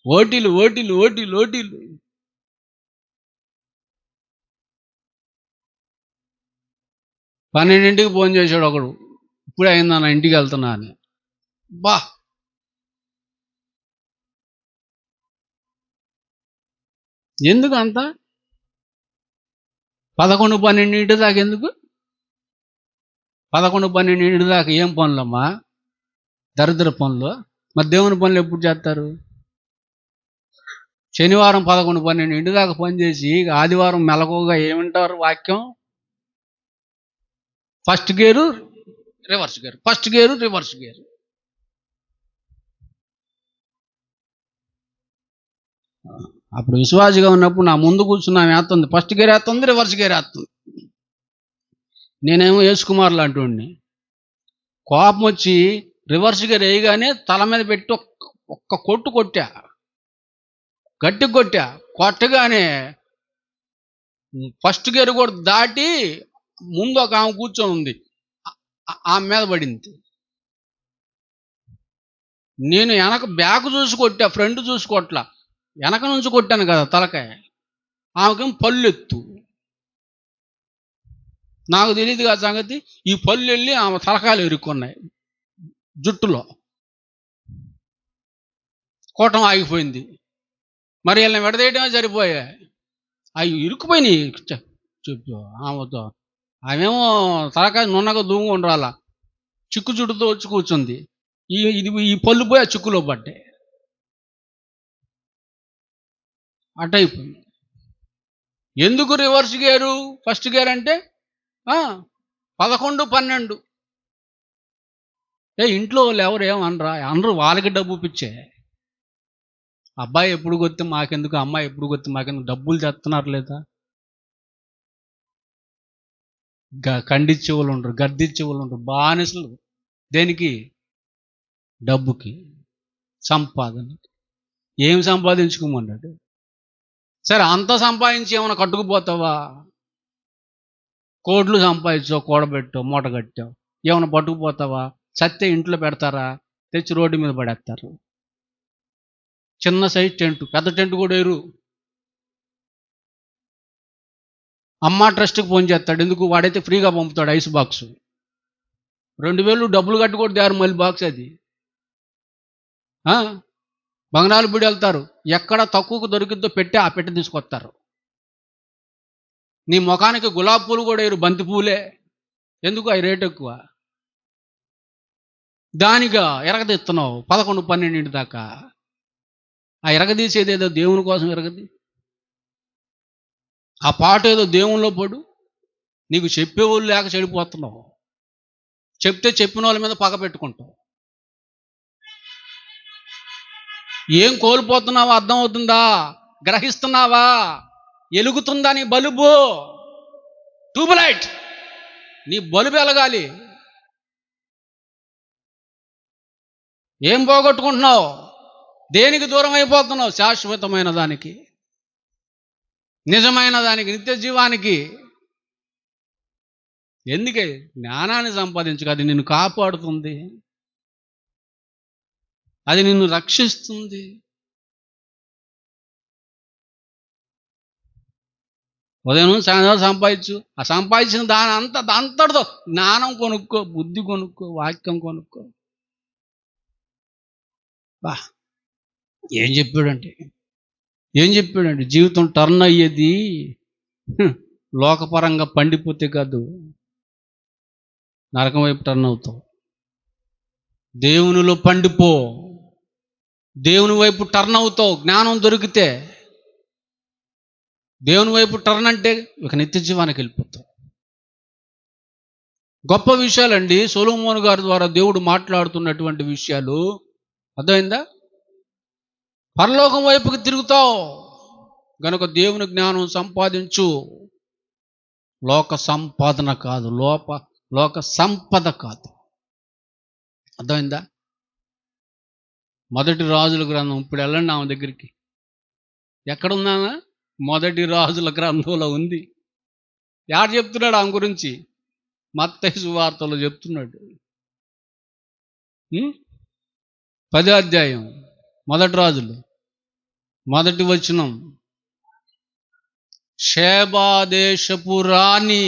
ఓటీలు. 12ంటికి ఫోన్ చేశాడు ఒకడు, ఇప్పుడే అయిందా నా ఇంటికి వెళ్తున్నా అని. బా, ఎందుకు అంత 11-12 దాకా? ఎందుకు 11-12 దాకా? ఏం పనులమ్మా? దరిద్ర పనులు. మరి దేవుని పనులు ఎప్పుడు చేస్తారు? శనివారం 11-12 దాకా పనిచేసి ఆదివారం మెలకువగా ఏమంటారు వాక్యం? First gear reverse gear. అప్పుడు విశ్వాసిగా ఉన్నప్పుడు నా ముందు కూర్చున్నా వేస్తుంది, ఫస్ట్ గేర్ వేస్తుంది, రివర్స్ గేర్ వేస్తుంది. నేనేమో యేసుకుమార్ లాంటి కోపం వచ్చి రివర్స్ గేర్ వేయగానే తల మీద పెట్టి ఒక్క కొట్టా, గట్టి కొట్టగానే ఫస్ట్ గేర్ కూడా దాటి ముందు ఒక ఆమె కూర్చొని ఉంది, ఆమె మీద పడింది. నేను వెనక బ్యాక్ చూసి కొట్టా, ఫ్రంట్ చూసి కొట్టలా, వెనక నుంచి కొట్టాను కదా తలకాయ. ఆమెకేం పళ్ళు ఎత్తు. నాకు తెలియదు కదా సంగతి. ఈ పళ్ళు వెళ్ళి ఆమె తలకాయలు ఇరుక్కున్నాయి జుట్టులో. కోటం ఆగిపోయింది. మరి వీళ్ళని విడదీయటమే సరిపోయా. అవి ఇరుక్కుపోయినాయి. చెప్పు ఆమెతో. ఆమెమో తలకాయ నున్నగా దూంగు ఉండాల, చిక్కు చుట్టుతో వచ్చి కూర్చుంది. ఈ పళ్ళు పోయి ఆ చిక్కులో పడ్డాయి. అటైపోయింది. ఎందుకు రివర్స్ గేరు? ఫస్ట్ గేర్ అంటే 11-12. ఇంట్లో వాళ్ళు ఎవరు ఏమనరా? అందరూ వాళ్ళకి డబ్బు పిచ్చే. అబ్బాయి ఎప్పుడు కొత్తే మాకెందుకు, అమ్మాయి ఎప్పుడు కొత్తే మాకెందుకు, డబ్బులు తెస్తున్నారు లేదా? ఖండించే వాళ్ళు ఉండరు, గద్దించే వాళ్ళు ఉండరు, బానిసలు. దేనికి? డబ్బుకి, సంపాదనకి. ఏం సంపాదించుకోమన్నాడు? సరే, అంత సంపాదించి ఏమైనా కట్టుకుపోతావా? కోట్లు సంపాదించావు, కూడబెట్టావు, మూట కట్టావు, ఏమైనా పట్టుకుపోతావా? సత్తే ఇంట్లో పెడతారా? తెచ్చి రోడ్డు మీద పడేస్తారు. చిన్న సైజ్ టెంట్, పెద్ద టెంట్ కూడా వేరు. అమ్మ ట్రస్ట్కి ఫోన్ చేస్తాడు. ఎందుకు? వాడైతే ఫ్రీగా పంపుతాడు ఐస్ బాక్స్. 2000 డబ్బులు కట్టి కూడా దారు మళ్ళీ బాక్స్ అది. బంగాళాలపూడి వెళ్తారు, ఎక్కడ తక్కువకు దొరికిద్దో పెట్టి ఆ పెట్టి తీసుకొస్తారు. నీ ముఖానికి గులాబీ పూలు కూడా వేరు, బంతి పూలే. ఎందుకు? అవి రేటు ఎక్కువ. దానిగా ఎరగదీస్తున్నావు 11-12 దాకా. ఆ ఎరగదీసేది ఏదో దేవుని కోసం ఎరగది. ఆ పాట ఏదో దేవునిలో పడు. నీకు చెప్పేవాళ్ళు లేక చెడిపోతున్నావు. చెప్తే చెప్పిన వాళ్ళ మీద పగ పెట్టుకుంటావు. ఏం కోల్పోతున్నావో అర్థం అవుతుందా? గ్రహిస్తున్నావా? ఎలుగుతుందా నీ బలుబు? ట్యూబ్లైట్, నీ బలుబు వెలగాలి. ఏం పోగొట్టుకుంటున్నావు? దేనికి దూరం అయిపోతున్నావు? శాశ్వతమైన దానికి, నిజమైన దానికి, నిత్య జీవానికి. ఎందుకే? జ్ఞానాన్ని సంపాదించు. అది నిన్ను కాపాడుతుంది, అది నిన్ను రక్షిస్తుంది. ఉదయం సాయంత్రం సంపాదించు. ఆ సంపాదించిన దాంతటితో జ్ఞానం కొనుక్కో, బుద్ధి కొనుక్కో, వాక్యం కొనుక్కో. బా ఏం చెప్పాడంటే జీవితం టర్న్ అయ్యేది లోకపరంగా పండిపోతే కాదు, నరకం వైపు టర్న్ అవుతావు. దేవునిలో పండిపో, దేవుని వైపు టర్న్ అవుతావు. జ్ఞానం దొరికితే దేవుని వైపు టర్న్ అంటే ఇక నిత్య జీవానికి వెళ్ళిపోతావు. గొప్ప విషయాలండి సొలొమోను గారి ద్వారా దేవుడు మాట్లాడుతున్నటువంటి విషయాలు. అర్థమైందా? పరలోకం వైపుకి తిరుగుతావు గనుక దేవుని జ్ఞానం సంపాదించు. లోక సంపాదన కాదు, లోక సంపద కాదు. అర్థమైందా? మొదటి రాజుల గ్రంథం. ఇప్పుడు వెళ్ళండి ఆమె దగ్గరికి. ఎక్కడున్నానా? మొదటి రాజుల గ్రంథంలో ఉంది. యారు చెప్తున్నాడు ఆమె గురించి? మత్తయి సువార్తలో చెప్తున్నాడు. 10వ అధ్యాయం, మొదటి రాజులు, మొదటి వచనం. షేబా దేశపు రాణి.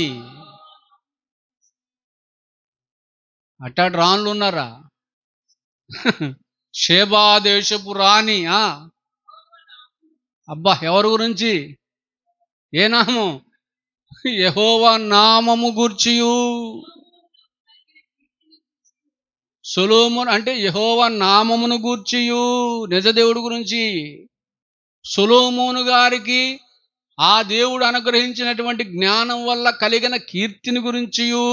అట్టాడు రాణులు ఉన్నారా? షేబా దేశపు రాణి. అబ్బా, ఎవరి గురించి? ఏ నామం? యెహోవా నామము గూర్చియు. సొలొమోను అంటే యెహోవా నామమును గూర్చియు, నిజదేవుడి గురించి. సొలొమోను గారికి ఆ దేవుడు అనుగ్రహించినటువంటి జ్ఞానం వల్ల కలిగిన కీర్తిని గురించియు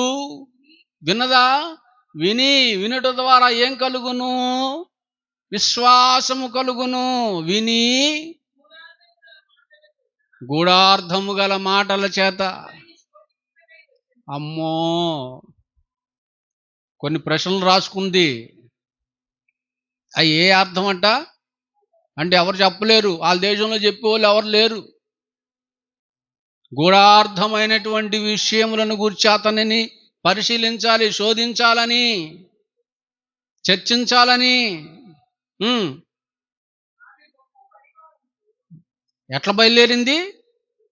విన్నదా? వినుట ద్వారా ఏం కలుగును? విశ్వాసము కలుగును. విని గూఢార్థము గల మాటల చేత. అమ్మో, కొన్ని ప్రశ్నలు రాసుకుంది. అవి ఏ అర్థం అంటే ఎవరు చెప్పలేరు. వాళ్ళ దేశంలో చెప్పేవాళ్ళు ఎవరు లేరు. గూఢార్థమైనటువంటి విషయములను గురించి అతనిని పరిశీలించాలి, శోధించాలని, చర్చించాలని. ఎట్లా బయలుదేరింది?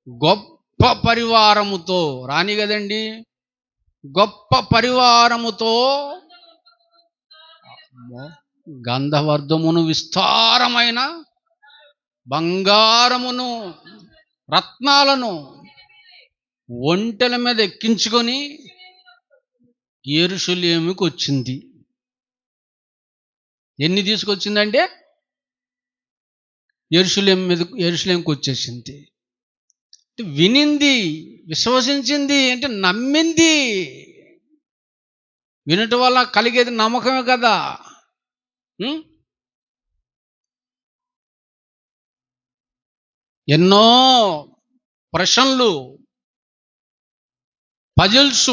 గొప్ప పరివారముతో. రాని కదండి, గొప్ప పరివారముతో గంధవర్ధమును, విస్తారమైన బంగారమును, రత్నాలను ఒంటెల మీద ఎక్కించుకొని యెరూషలేముకు వచ్చింది. ఎన్ని తీసుకొచ్చిందంటే యెరూషలేముకు వచ్చేసింది. వినింది, విశ్వసించింది, అంటే నమ్మింది. వినటం వల్ల కలిగేది నమ్మకమే కదా. ఎన్నో ప్రశ్నలు, పజిల్స్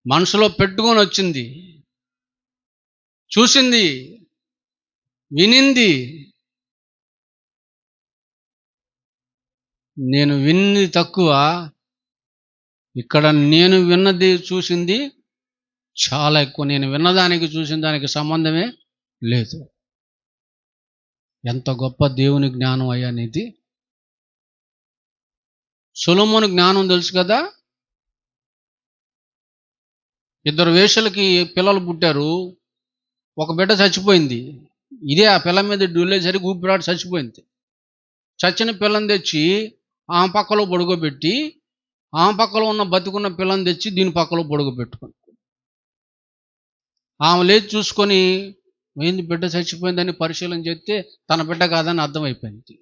మనసులో పెట్టుకొని వచ్చింది. చూసింది, వినింది. నేను విన్నది తక్కువ, ఇక్కడ నేను విన్నది చూసింది చాలా ఎక్కువ. నేను విన్నదానికి చూసిన దానికి సంబంధమే లేదు. ఎంత గొప్ప దేవుని జ్ఞానం అయ్యా నీది. సొలొమోను జ్ఞానం తెలుసు కదా. 2 వేశ్యలకి పిల్లలు పుట్టారు. ఒక బిడ్డ చచ్చిపోయింది. ఇదే ఆ పిల్ల మీద డొల్లేసరికి ఊపిరాడు చచ్చిపోయింది. చచ్చిన పిల్లని తెచ్చి ఆమె పక్కలో పడుకోబెట్టి, ఆమె పక్కలో ఉన్న బతికున్న పిల్లని తెచ్చి దీని పక్కలో పడుకోబెట్టుకుంది. ఆమె లేచి చూసుకొని ఏంది బిడ్డ చచ్చిపోయిందని పరిశీలన చేస్తే తన బిడ్డ కాదని అర్థమైపోయింది.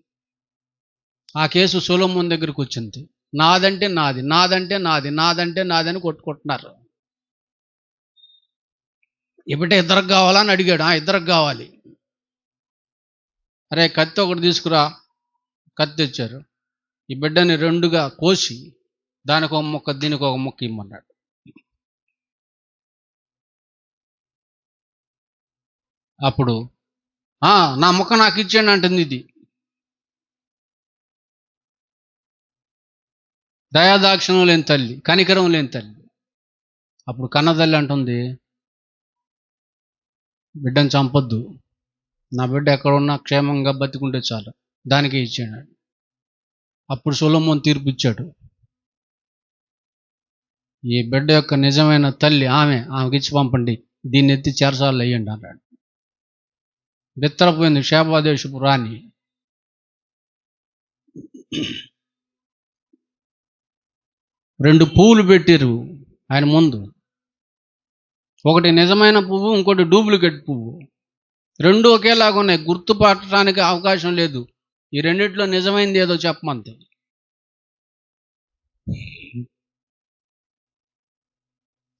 ఆ కేసు సొలొమోను దగ్గరికి వచ్చింది. నాదంటే నాది, నాదంటే నాది, నాదంటే నాది అని కొట్టుకుంటున్నారు. ఈ బిడ్డ ఇద్దరికి కావాలా అని అడిగాడు. ఇద్దరికి కావాలి. అరే కత్తి ఒకటి తీసుకురా. కత్తి తెచ్చారు. ఈ బిడ్డని 2గా కోసి దానికి ఒక ముక్క దీనికి ఒక ముక్క ఇమ్మన్నాడు. అప్పుడు నా ముక్క నాకు ఇచ్చేయండి అంటుంది ఇది. దయాదాక్షిణం లేని తల్లి, కనికరం లేని తల్లి. అప్పుడు కన్నతల్లి అంటుంది, బిడ్డను చంపొద్దు, నా బిడ్డ ఎక్కడున్నా క్షేమంగా బతికుంటే చాలు, దానికే ఇచ్చాడు. అప్పుడు సొలొమోను తీర్పు ఇచ్చాడు. ఈ బిడ్డ యొక్క నిజమైన తల్లి ఆమెకి ఇచ్చి పంపండి, దీన్ని ఎత్తి చెరసాల్లో వేయండి అన్నాడు. బిత్తరపోయింది షేబా దేశపు రాణి. రెండు పువ్వులు పెట్టారు ఆయన ముందు. ఒకటి నిజమైన పువ్వు, ఇంకోటి డూప్లికేట్ పువ్వు. 2 ఒకేలాగా ఉన్నాయి. గుర్తుపట్టడానికి అవకాశం లేదు. ఈ రెండిట్లో నిజమైంది ఏదో చెప్పమంతే.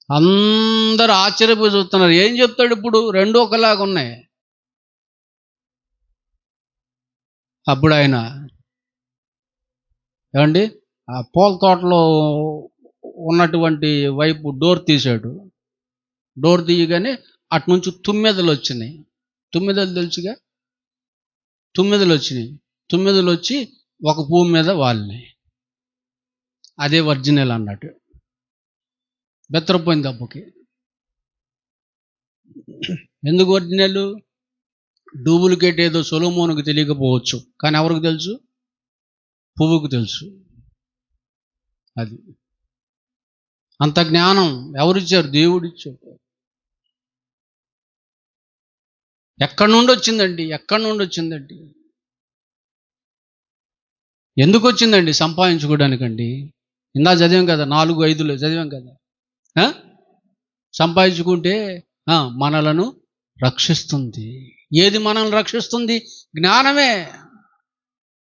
అందరూ ఆశ్చర్యపోయి చూస్తున్నారు. ఏం చెప్తాడు ఇప్పుడు? 2 ఒకలాగా ఉన్నాయి. అప్పుడు ఆయన ఏమండి ఆ పూల తోటలో ఉన్నటువంటి వైపు డోర్ తీశాడు. డోర్ తీయగానే అటు నుంచి తుమ్మెదలు వచ్చినాయి. తుమ్మెదలు తెలుసుగా, తుమ్మెదలు వచ్చినాయి. తుమ్మెదలు వచ్చి ఒక పువ్వు మీద వాలినాయి. అదే ఒరిజినల్ అన్నట్టు. బెత్తరపోయింది అప్పుకి. ఎందుకు ఒరిజినల్? డూప్లికేట్ ఏదో సొలొమోనుకు తెలియకపోవచ్చు, కానీ ఎవరికి తెలుసు? పువ్వుకు తెలుసు. అది అంత జ్ఞానం ఎవరిచ్చారు? దేవుడిచ్చాడు. ఎక్కడి నుండి వచ్చిందండి? ఎక్కడి నుండి వచ్చిందండి? ఎందుకు వచ్చిందండి? సంపాదించుకోవడానికండి. ఇందా చదివాం కదా, 4-5లో చదివాం కదా. సంపాదించుకుంటే మనలను రక్షిస్తుంది. ఏది మనల్ని రక్షిస్తుంది? జ్ఞానమే.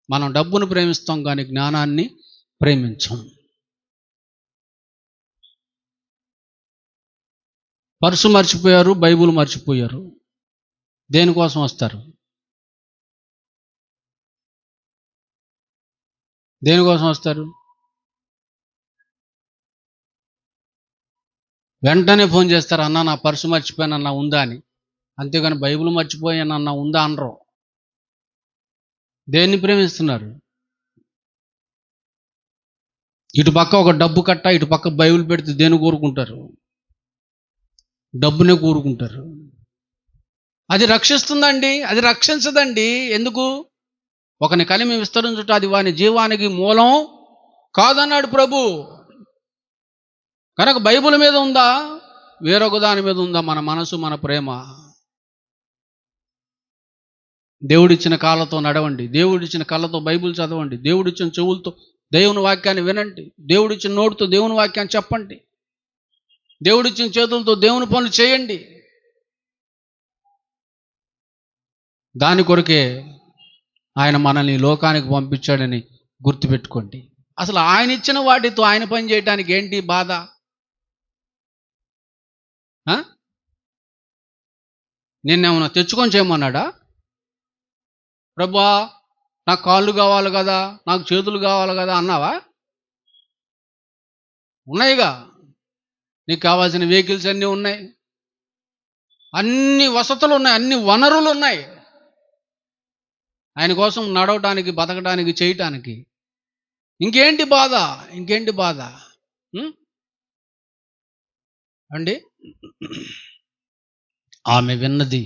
మనం డబ్బును ప్రేమిస్తాం కానీ జ్ఞానాన్ని ప్రేమించం. పర్సు మర్చిపోయారు, బైబుల్ మర్చిపోయారు. దేనికోసం వస్తారు? దేనికోసం వస్తారు? వెంటనే ఫోన్ చేస్తారు, అన్న నా పర్సు మర్చిపోయానన్నా ఉందా అని. అంతేగాని బైబుల్ మర్చిపోయానన్నా ఉందా అనరు. దేన్ని ప్రేమిస్తున్నారు? ఇటు పక్క ఒక డబ్బు కట్ట, ఇటు పక్క బైబిల్ పెడితే దేన్ని కోరుకుంటారు? డబ్బునే కోరుకుంటారు. అది రక్షిస్తుందండి? అది రక్షించదండి. ఎందుకు? ఒకని కలిమి విస్తరించుట అది వాని జీవానికి మూలం కాదన్నాడు ప్రభు. కనుక బైబిల్ మీద ఉందా, వేరొక దాని మీద ఉందా మన మనసు, మన ప్రేమ? దేవుడిచ్చిన కాళ్ళతో నడవండి, దేవుడిచ్చిన కళ్ళతో బైబిల్ చదవండి, దేవుడిచ్చిన చెవులతో దేవుని వాక్యాన్ని వినండి, దేవుడిచ్చిన నోటితో దేవుని వాక్యాన్ని చెప్పండి, దేవుడిచ్చిన చేతులతో దేవుని పనులు చేయండి. దాని కొరకే ఆయన మనల్ని లోకానికి పంపించాడని గుర్తుపెట్టుకోండి. అసలు ఆయన ఇచ్చిన వాటితో ఆయన పని చేయడానికి ఏంటి బాధ? నిన్నేమన్నా తెచ్చుకొని చేయమన్నాడా? ప్రభువా నాకు కాళ్ళు కావాలి కదా, నాకు చేతులు కావాలి కదా అన్నావా? ఉన్నాయిగా, నీకు కావాల్సిన వెహికల్స్ అన్నీ ఉన్నాయి, అన్ని వసతులు ఉన్నాయి, అన్ని వనరులు ఉన్నాయి ఆయన కోసం నడవటానికి, బతకడానికి, చేయటానికి. ఇంకేంటి బాధ? ఇంకేంటి బాధ? ఉం? అండి, ఆమె విన్నది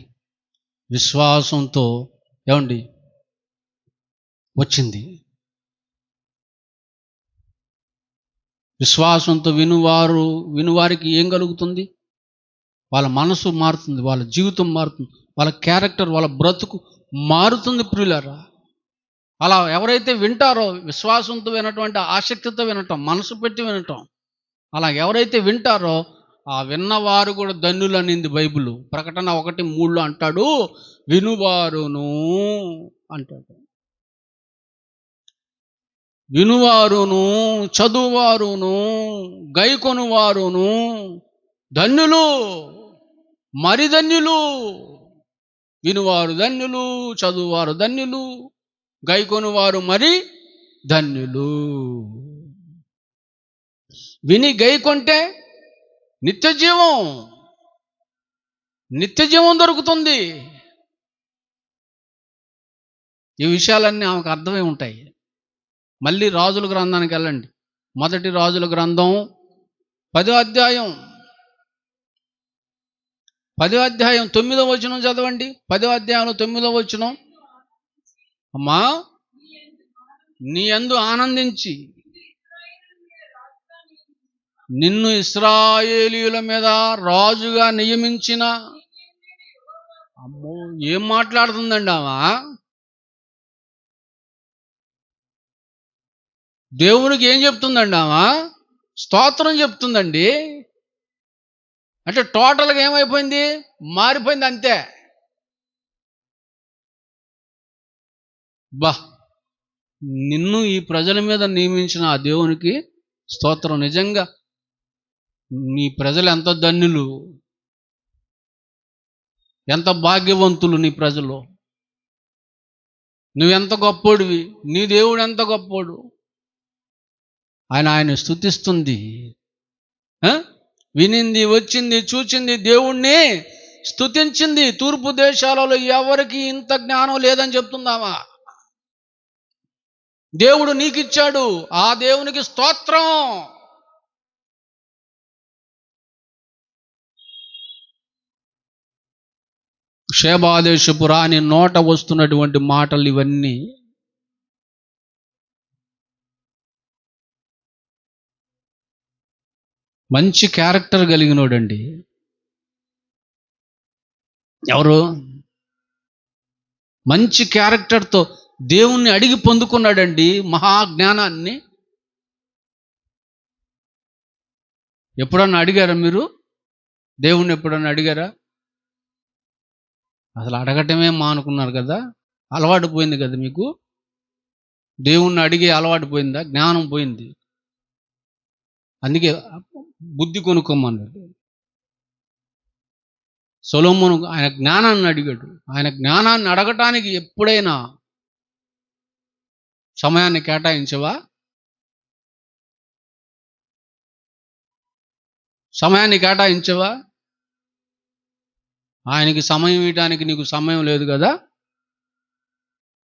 విశ్వాసంతో ఏమండి వచ్చింది. విశ్వాసంతో వినువారికి ఏం కలుగుతుంది? వాళ్ళ మనసు మారుతుంది, వాళ్ళ జీవితం మారుతుంది, వాళ్ళ క్యారెక్టర్, వాళ్ళ బ్రతుకు మారుతుంది ప్రియులారా. అలా ఎవరైతే వింటారో, విశ్వాసంతో వినటం, ఆసక్తితో వినటం, మనసు పెట్టి వినటం, అలా ఎవరైతే వింటారో ఆ విన్నవారు కూడా ధన్యులు అనింది బైబిల్. ప్రకటన 1:3 అంటాడు, వినువారును అంటాడు. వినువారును, చదువువారును, గైకొనువారును ధన్యులు, మరి ధన్యులు. వినువారు ధన్యులు, చదువువారు ధన్యులు, గైకొనువారు మరి ధన్యులు. విని గైకొంటే నిత్య జీవం దొరుకుతుంది. ఈ విషయాలన్నీ ఆమెకు అర్థమై ఉంటాయి. మళ్ళీ రాజుల గ్రంథానికి వెళ్ళండి. 1 రాజుల గ్రంథం 10వ అధ్యాయం 9వ వచనం చదవండి. 10వ అధ్యాయంలో 9వ వచనం. అమ్మా, నీ యందు ఆనందించి నిన్ను ఇశ్రాయేలీయుల మీద రాజుగా నియమించిన. అమ్మో, ఏం మాట్లాడుతుందండి ఆమె? దేవునికి ఏం చెప్తుందండి ఆమె? స్తోత్రం చెప్తుందండి. అంటే టోటల్గా ఏమైపోయింది? మారిపోయింది అంతే. నిన్ను ఈ ప్రజల మీద నియమించిన ఆ దేవునికి స్తోత్రం. నిజంగా నీ ప్రజలు ఎంత ధన్యులు, ఎంత భాగ్యవంతులు నీ ప్రజలు. నువ్వెంత గొప్పోడివి, నీ దేవుడు ఎంత గొప్పోడు. ఆయన స్తుతిస్తుంది. వినింది, వచ్చింది, చూచింది, దేవుణ్ణి స్తుతించింది. తూర్పు దేశాలలో ఎవరికి ఇంత జ్ఞానం లేదని చెప్తుందామా? దేవుడు నీకిచ్చాడు, ఆ దేవునికి స్తోత్రం. షేబాదేశపు రాణి నోట వస్తున్నటువంటి మాటలు ఇవన్నీ. మంచి క్యారెక్టర్ కలిగినోడండి. ఎవరు? మంచి క్యారెక్టర్తో దేవుణ్ణి అడిగి పొందుకున్నాడండి మహాజ్ఞానాన్ని. ఎప్పుడన్నా అడిగారా మీరు? దేవుణ్ణి ఎప్పుడన్నా అడిగారా? అసలు అడగటమే మానుకున్నారు కదా. అలవాటు పోయింది కదా మీకు. దేవుణ్ణి అడిగే అలవాటు పోయిందా? జ్ఞానం పోయింది. అందుకే బుద్ధి కొనుక్కోమన్నాడు. సొలొమోను ఆయన జ్ఞానాన్ని అడిగాడు. ఆయన జ్ఞానాన్ని అడగటానికి ఎప్పుడైనా సమయాన్ని కేటాయించవా? సమయాన్ని కేటాయించవా? ఆయనకి సమయం ఇవ్వడానికి నీకు సమయం లేదు కదా.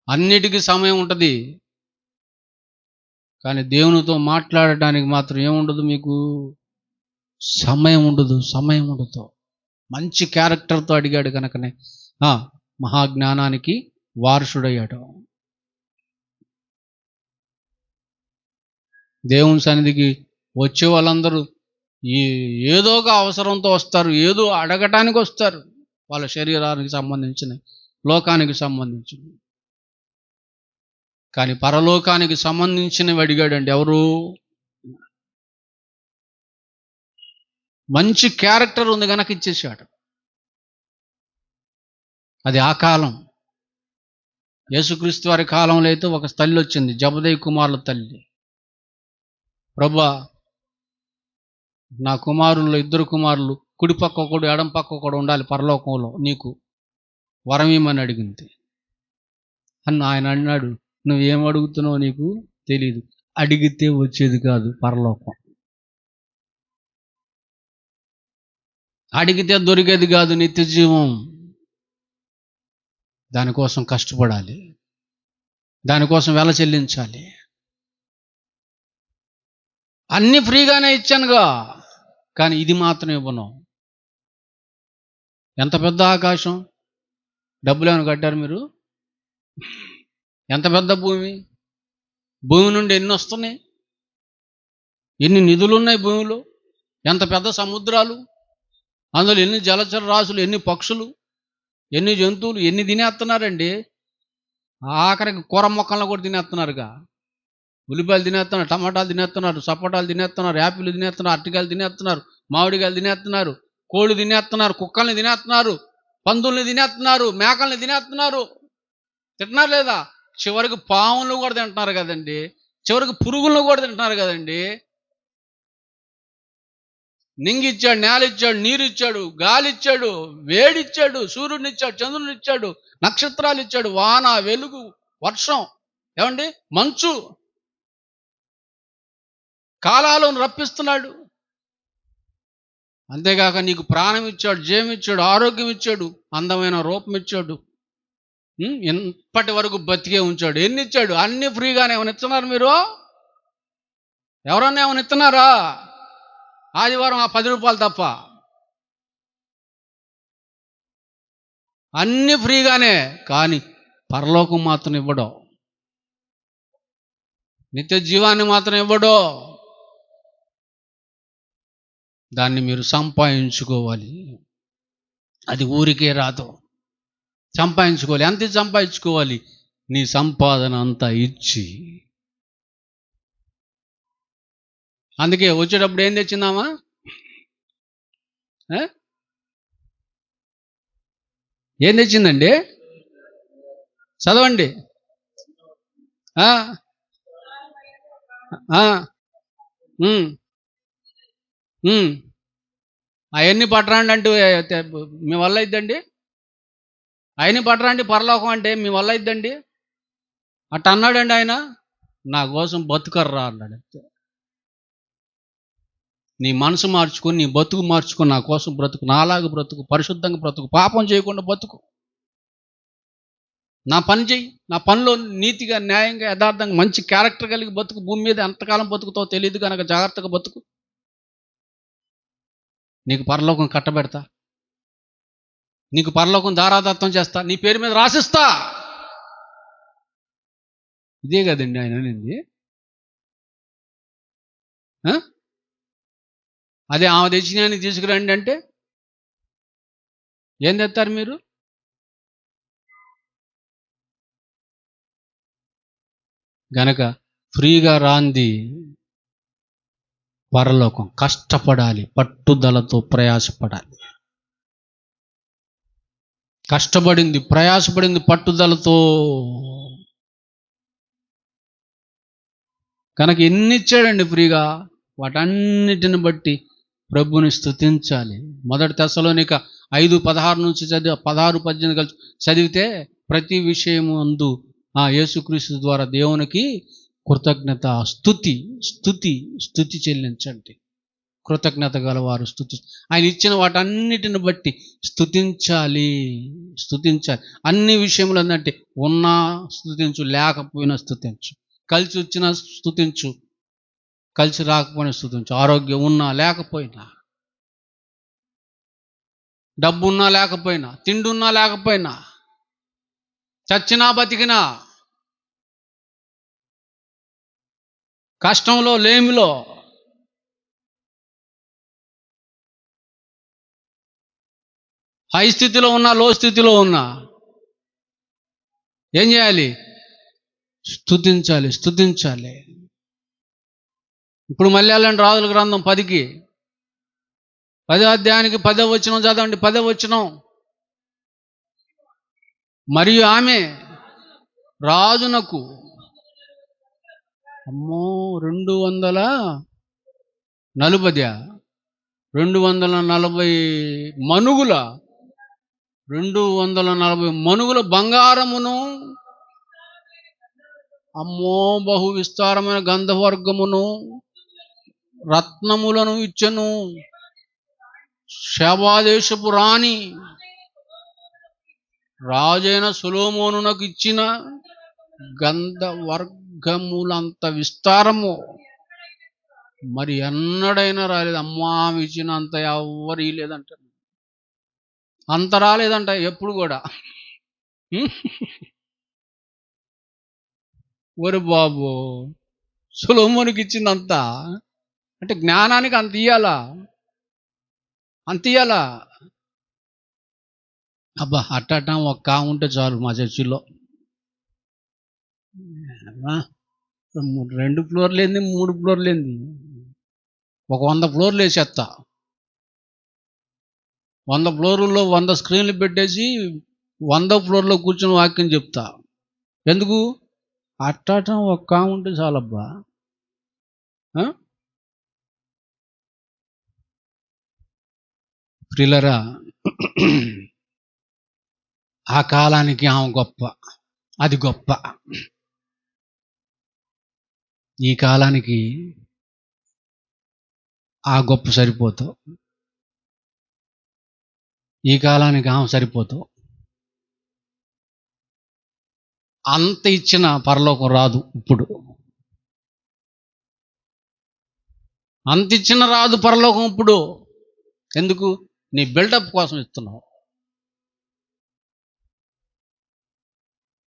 అన్నిటికీ సమయం ఉంటుంది, కానీ దేవునితో మాట్లాడటానికి మాత్రం ఏముండదు, మీకు సమయం ఉండదు. మంచి క్యారెక్టర్తో అడిగాడు కనుకనే మహాజ్ఞానానికి వారసుడయ్యాడు. దేవుని సన్నిధికి వచ్చే వాళ్ళందరూ ఏదో ఒక అవసరంతో వస్తారు, ఏదో అడగటానికి వస్తారు. వాళ్ళ శరీరానికి సంబంధించిన, లోకానికి సంబంధించిన. కానీ పరలోకానికి సంబంధించినవి అడిగాడండి. ఎవరు? మంచి క్యారెక్టర్ ఉంది కనుక ఇచ్చేసాడు. అది ఆ కాలం. యేసుక్రీస్తు వారి కాలంలో అయితే ఒక తల్లి వచ్చింది, జబదయి కుమారుల తల్లి. ప్రభువా, నా కుమారుల్లో 2 కుమారులు కుడి పక్క ఒకడు, ఎడం పక్క ఒకడు ఉండాలి పరలోకంలో, నీకు వరం ఇమ్మని అడిగింది. ఆయన అన్నాడు, నువ్వేం అడుగుతున్నావు నీకు తెలీదు. అడిగితే వచ్చేది కాదు పరలోకం, అడిగితే దొరికేది కాదు నిత్య జీవం. దానికోసం కష్టపడాలి, దానికోసం వెల చెల్లించాలి. అన్ని ఫ్రీగానే ఇచ్చానుగా, కానీ ఇది మాత్రం ఇవ్వను. ఎంత పెద్ద ఆకాశం, డబ్బులు ఏమైనా కట్టారు మీరు? ఎంత పెద్ద భూమి, భూమి నుండి ఎన్ని వస్తున్నాయి, ఎన్ని నిధులు ఉన్నాయి భూమిలో, ఎంత పెద్ద సముద్రాలు, అందులో ఎన్ని జలచర రాశులు, ఎన్ని పక్షులు, ఎన్ని జంతువులు, ఎన్ని తినేస్తున్నారండి. ఆఖరికి కూర మొక్కలను కూడా తినేస్తున్నారుగా. ఉల్లిపాయలు తినేస్తున్నారు, టమాటాలు తినేస్తున్నారు, సపోటాలు తినేస్తున్నారు, యాపిల్ తినేస్తున్నారు, అరటికాయలు తినేస్తున్నారు, మామిడికాయలు తినేస్తున్నారు, కోళ్ళు తినేస్తున్నారు, కుక్కల్ని తినేస్తున్నారు, పందుల్ని తినేస్తున్నారు, మేకల్ని తినేస్తున్నారు. తింటున్నారు లేదా? చివరికి పాములను కూడా తింటున్నారు కదండి, చివరికి పురుగులను కూడా తింటున్నారు కదండి. నింగిచ్చాడు, నేల ఇచ్చాడు, నీరు ఇచ్చాడు, గాలి ఇచ్చాడు, వేడిచ్చాడు, సూర్యుడిని ఇచ్చాడు, చంద్రుని ఇచ్చాడు, నక్షత్రాలు ఇచ్చాడు, వాన, వెలుగు, వర్షం, ఏమండి, మంచు, కాలాలను రప్పిస్తున్నాడు. అంతేగాక నీకు ప్రాణం ఇచ్చాడు, జీవం ఇచ్చాడు, ఆరోగ్యం ఇచ్చాడు, అందమైన రూపం ఇచ్చాడు, ఇప్పటి వరకు బతికే ఉంచాడు. ఎన్ని ఇచ్చాడు? అన్ని ఫ్రీగానే. ఏమైనా ఇస్తున్నారు మీరు? ఎవరన్నా ఏమైనా ఇస్తున్నారా? ఆదివారం ఆ 10 రూపాయలు తప్ప అన్ని ఫ్రీగానే. కానీ పరలోకం మాత్రం ఇవ్వడు, నిత్య జీవాన్ని మాత్రం ఇవ్వడు. దాన్ని మీరు సంపాదించుకోవాలి. అది ఊరికే రాదు, సంపాదించుకోవాలి. ఎంత సంపాదించుకోవాలి? నీ సంపాదన అంతా ఇచ్చి. అందుకే వచ్చేటప్పుడు ఏం తెచ్చిందామా? ఏం తెచ్చిందండి? చదవండి. అవన్నీ పట్టరండి అంటూ మీ వల్ల అయిద్దండి? అవన్నీ పట్టరండి పరలోకం అంటే మీ వల్ల అయిద్దండి? అట్ట అన్నాడండి ఆయన. నా కోసం బతుకర్రా అన్నాడు. నీ మనసు మార్చుకొని, నీ బతుకు మార్చుకొని, నా కోసం బ్రతుకు, నాలాగా బ్రతుకు, పరిశుద్ధంగా బ్రతుకు, పాపం చేయకుండా బతుకు, నా పని చెయ్యి, నా పనిలో నీతిగా, న్యాయంగా, యథార్థంగా, మంచి క్యారెక్టర్ కలిగి బతుకు. భూమి మీద ఎంతకాలం బతుకుతావో తెలియదు కనుక జాగ్రత్తగా బతుకు. నీకు పరలోకం కట్టబెడతా, నీకు పరలోకం దారాదత్తం చేస్తా, నీ పేరు మీద రాసిస్తా. ఇదే కదండి ఆయన అనేది. అదే ఆమె తెచ్చినానికి తీసుకురండి అంటే ఏం తెస్తారు మీరు? గనక ఫ్రీగా రాంది పరలోకం. కష్టపడాలి, పట్టుదలతో ప్రయాసపడాలి. కష్టపడింది, ప్రయాసపడింది పట్టుదలతో. కనుక ఎన్ని ఇచ్చాడండి ఫ్రీగా, వాటన్నిటిని బట్టి ప్రభుని స్తుతించాలి. 1 తెస్సలోనిక 5:16 నుంచి 16-18 కలిసి చదివితే ప్రతి విషయము అందు యేసుక్రీస్తు ద్వారా దేవునికి కృతజ్ఞత, స్తుతి చెల్లించండి. కృతజ్ఞత గలవారు స్తుతి. ఆయన ఇచ్చిన వాటన్నిటిని బట్టి స్తుతించాలి. అన్ని విషయములు ఏంటంటే, ఉన్నా స్తుతించు, లేకపోయినా స్తుతించు, కలిసి వచ్చినా స్తుతించు, కలిసి రాకపోయినా స్తుతించు, ఆరోగ్యం ఉన్నా లేకపోయినా, డబ్బున్నా లేకపోయినా, తిండున్నా లేకపోయినా, చచ్చినా బతికినా, కష్టంలో లేమిలో, హై స్థితిలో ఉన్నా, లో స్థితిలో ఉన్నా ఏం చేయాలి? స్తుతించాలి. ఇప్పుడు మళ్ళీ వెళ్ళండి రాజుల గ్రంథం 10కి, 10వ అధ్యాయానికి 10వ వచనం చదవండి. 10వ వచనం. మరియు ఆమె రాజునకు 240 మనుగుల 240 మనుగుల బంగారమును, బహు విస్తారమైన గంధవర్గమును, రత్నములను ఇచ్చెను. శబాదేశపు రాణి రాజైన సొలొమోనునకు ఇచ్చిన గంధవర్గములంత విస్తారము మరి ఎన్నడైనా రాలేదు. అమ్మా ఇచ్చినంత ఎవ్వరు లేదంట, అంత రాలేదంట ఎప్పుడు కూడా. ఒరు బాబు, సొలొమోనుకి ఇచ్చిందంత అంటే జ్ఞానానికి అంత ఇయ్యాలా, అంత ఇయ్యాలా. అబ్బా అట్ట ఒక్క ఉంటే చాలు మా చర్చిలో. 2 ఫ్లోర్లు ఏంది, 3 ఫ్లోర్లు ఏంది, ఒక 100 ఫ్లోర్లు వేసేస్తా. 100 ఫ్లోర్లలో 100 స్క్రీన్లు పెట్టేసి 100 ఫ్లోర్లో కూర్చొని వాక్యం చెప్తా. ఎందుకు? అట్టటం ఒక్క ఉంటే చాలబ్బా. ప్రియులరా, ఆ కాలానికి ఆమె గొప్ప, అది గొప్ప. ఈ కాలానికి ఆ గొప్ప సరిపోతావు, ఈ కాలానికి ఆమె సరిపోతావు. అంత ఇచ్చిన పరలోకం రాదు. ఇప్పుడు అంత ఇచ్చిన రాదు పరలోకం ఇప్పుడు. ఎందుకు? నీ బిల్డప్ కోసం ఇస్తున్నావు.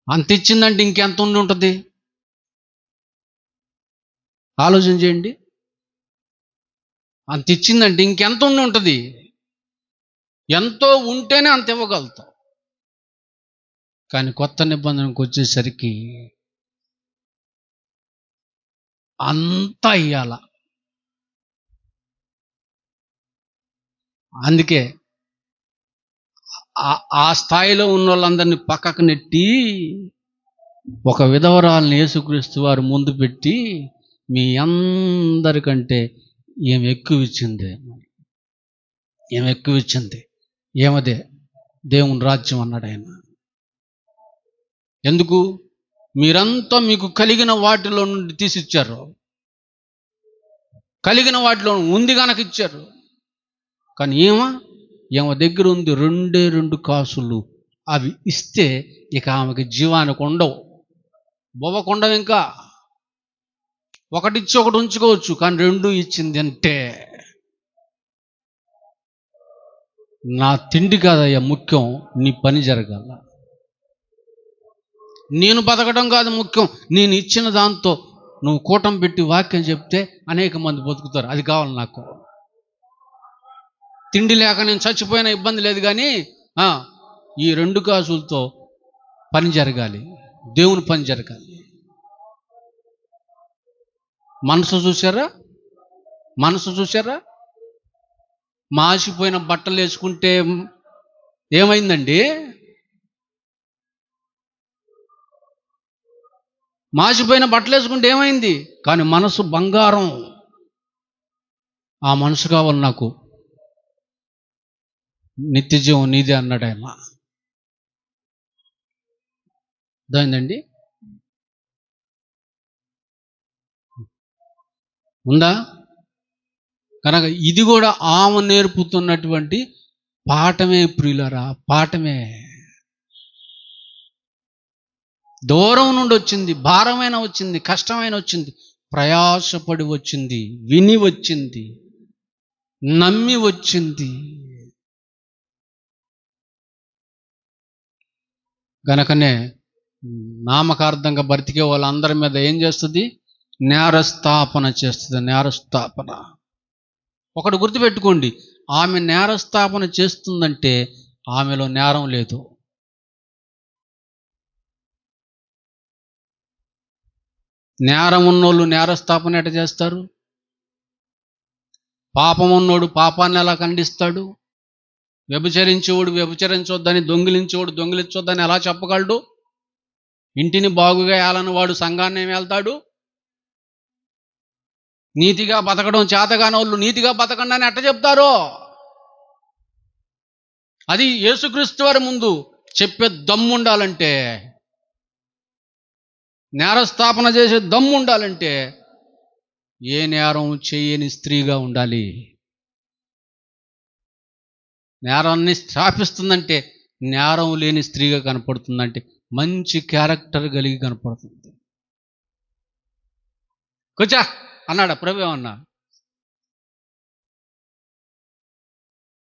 అంత ఇచ్చిందంటే ఇంకెంత ఉండి ఉంటుంది? ఆలోచన చేయండి. అంత ఇచ్చిందంటే ఇంకెంత ఉండి ఉంటుంది? ఎంతో ఉంటేనే అంత ఇవ్వగలుగుతాం. కానీ కొత్త నిబంధనకు వచ్చేసరికి అంతా ఇయ్యాల. అందుకే ఆ స్థాయిలో ఉన్న వాళ్ళందరినీ పక్కకు నెట్టి ఒక విధవరాలను యేసుక్రీస్తు వారు ముందు పెట్టి, మీ అందరికంటే ఏమి ఎక్కువ ఇచ్చింది, ఏమి ఎక్కువ ఇచ్చింది, ఏమదే దేవుని రాజ్యం అన్నాడు ఆయన. ఎందుకు? మీరంతా మీకు కలిగిన వాటిలో నుండి తీసిచ్చారు, కలిగిన వాటిలో ఉంది కనుక ఇచ్చారు. కానీ ఏమ దగ్గర ఉంది 2 కాసులు. అవి ఇస్తే ఇక ఆమెకి జీవానికి ఉండవు, బొవ్వకుండవు. ఇంకా ఒకటిచ్చి ఒకటి ఉంచుకోవచ్చు, కానీ 2 ఇచ్చింది అంటే నా తిండి కాదయ్యా ముఖ్యం, నీ పని జరగాల. నేను బతకడం కాదు ముఖ్యం, నేను ఇచ్చిన దాంతో నువ్వు కూటం పెట్టి వాక్యం చెప్తే అనేక మంది బతుకుతారు. అది కావాలి నాకు. తిండి లేక నేను చచ్చిపోయిన ఇబ్బంది లేదు, కానీ ఈ 2 కాసులతో పని జరగాలి, దేవుని పని జరగాలి. మనసు చూసారా? మనసు చూసారా? మాసిపోయిన బట్టలు వేసుకుంటే ఏమైందండి? మాసిపోయిన బట్టలు వేసుకుంటే ఏమైంది? కానీ మనసు బంగారం. ఆ మనసు కావాలి నాకు. నిత్య జీవం నీదే అన్నాడు ఆయన. అర్థమైందండి? ఉందా? కనుక ఇది కూడా ఆమె నేర్పుతున్నటువంటి పాఠమే ప్రియులరా, పాఠమే. దూరం నుండి వచ్చింది, భారమైన వచ్చింది, కష్టమైన వచ్చింది, ప్రయాసపడి వచ్చింది, విని వచ్చింది, నమ్మి వచ్చింది. గనకనే నామకార్థంగా బ్రతికే వాళ్ళందరి మీద ఏం చేస్తుంది? నేరస్థాపన చేస్తుంది. నేరస్థాపన. ఒకటి గుర్తుపెట్టుకోండి, ఆమె నేరస్థాపన చేస్తుందంటే ఆమెలో నేరం లేదు. నేరం ఉన్నోళ్ళు నేరస్థాపన ఎట చేస్తారు? పాపం ఉన్నోడు పాపాన్ని ఎలా ఖండిస్తాడు? వ్యభిచరించేవాడు వ్యభిచరించొద్దని, దొంగిలించేవాడు దొంగిలించొద్దని ఎలా చెప్పగలడు? ఇంటిని బాగుగా ఏలని వాడు సంఘాన్ని వెళ్తాడు? నీతిగా బతకడం చేతగాని వాళ్ళు నీతిగా బతకండి అని ఎట్ట చెప్తారో? అది యేసుక్రీస్తు వారి ముందు చెప్పే దమ్ము ఉండాలంటే, నేరస్థాపన చేసే దమ్ము ఉండాలంటే ఏ నేరం చేయని స్త్రీగా ఉండాలి. నేరాన్ని స్థాపిస్తుందంటే నేరం లేని స్త్రీగా కనపడుతుందంటే మంచి క్యారెక్టర్ కలిగి కనపడుతుంది. కూర్చో అన్నాడు ప్రభు. ఏమన్నా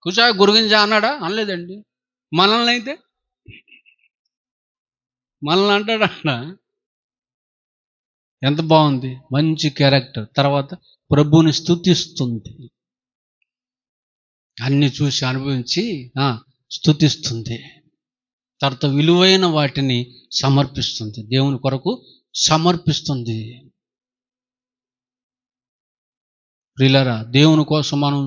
కూర్చో గురిగింజ అన్నాడా? అనలేదండి. మనల్ని అయితే మనల్ని అంటాడా? ఎంత బాగుంది, మంచి క్యారెక్టర్. తర్వాత ప్రభువుని స్తుతిస్తుంది, అన్ని చూసి అనుభవించి స్తుతిస్తుంది. తర్వాత విలువైన వాటిని సమర్పిస్తుంది, దేవుని కొరకు సమర్పిస్తుంది. ప్రియులారా, దేవుని కోసం మనం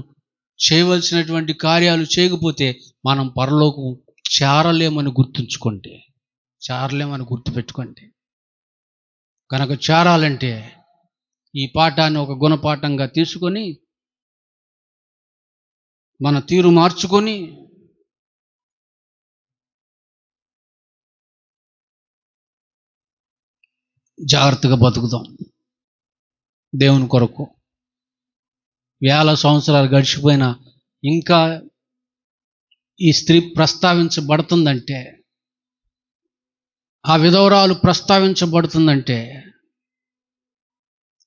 చేయవలసినటువంటి కార్యాలు చేయకపోతే మనం పరలోకం చేరలేమని గుర్తుంచుకోండి, చేరలేమని గుర్తుపెట్టుకోండి. కనుక చేరాలంటే ఈ పాఠాన్ని ఒక గుణపాఠంగా తీసుకొని మన తీరు మార్చుకొని జాగ్రత్తగా బతుకుదాం దేవుని కొరకు. వేల సంవత్సరాలు గడిచిపోయినా ఇంకా ఈ స్త్రీ ప్రస్తావించబడుతుందంటే, ఆ విధవరాలు ప్రస్తావించబడుతుందంటే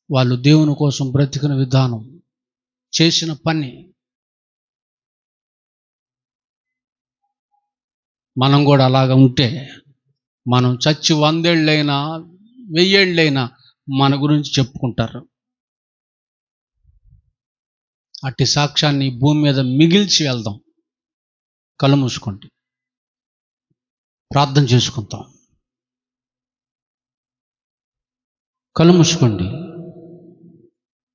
వాళ్ళు దేవుని కోసం బ్రతికిన విధానం, చేసిన పని. మనం కూడా అలాగ ఉంటే మనం చచ్చి 100 ఏళ్ళైనా 1000 ఏళ్ళైనా మన గురించి చెప్పుకుంటారు. అట్టి సాక్ష్యాన్ని భూమి మీద మిగిల్చి వెళ్దాం. కళ్ళు మూసుకోండి, ప్రార్థన చేసుకుంటాం. కళ్ళు మూసుకోండి.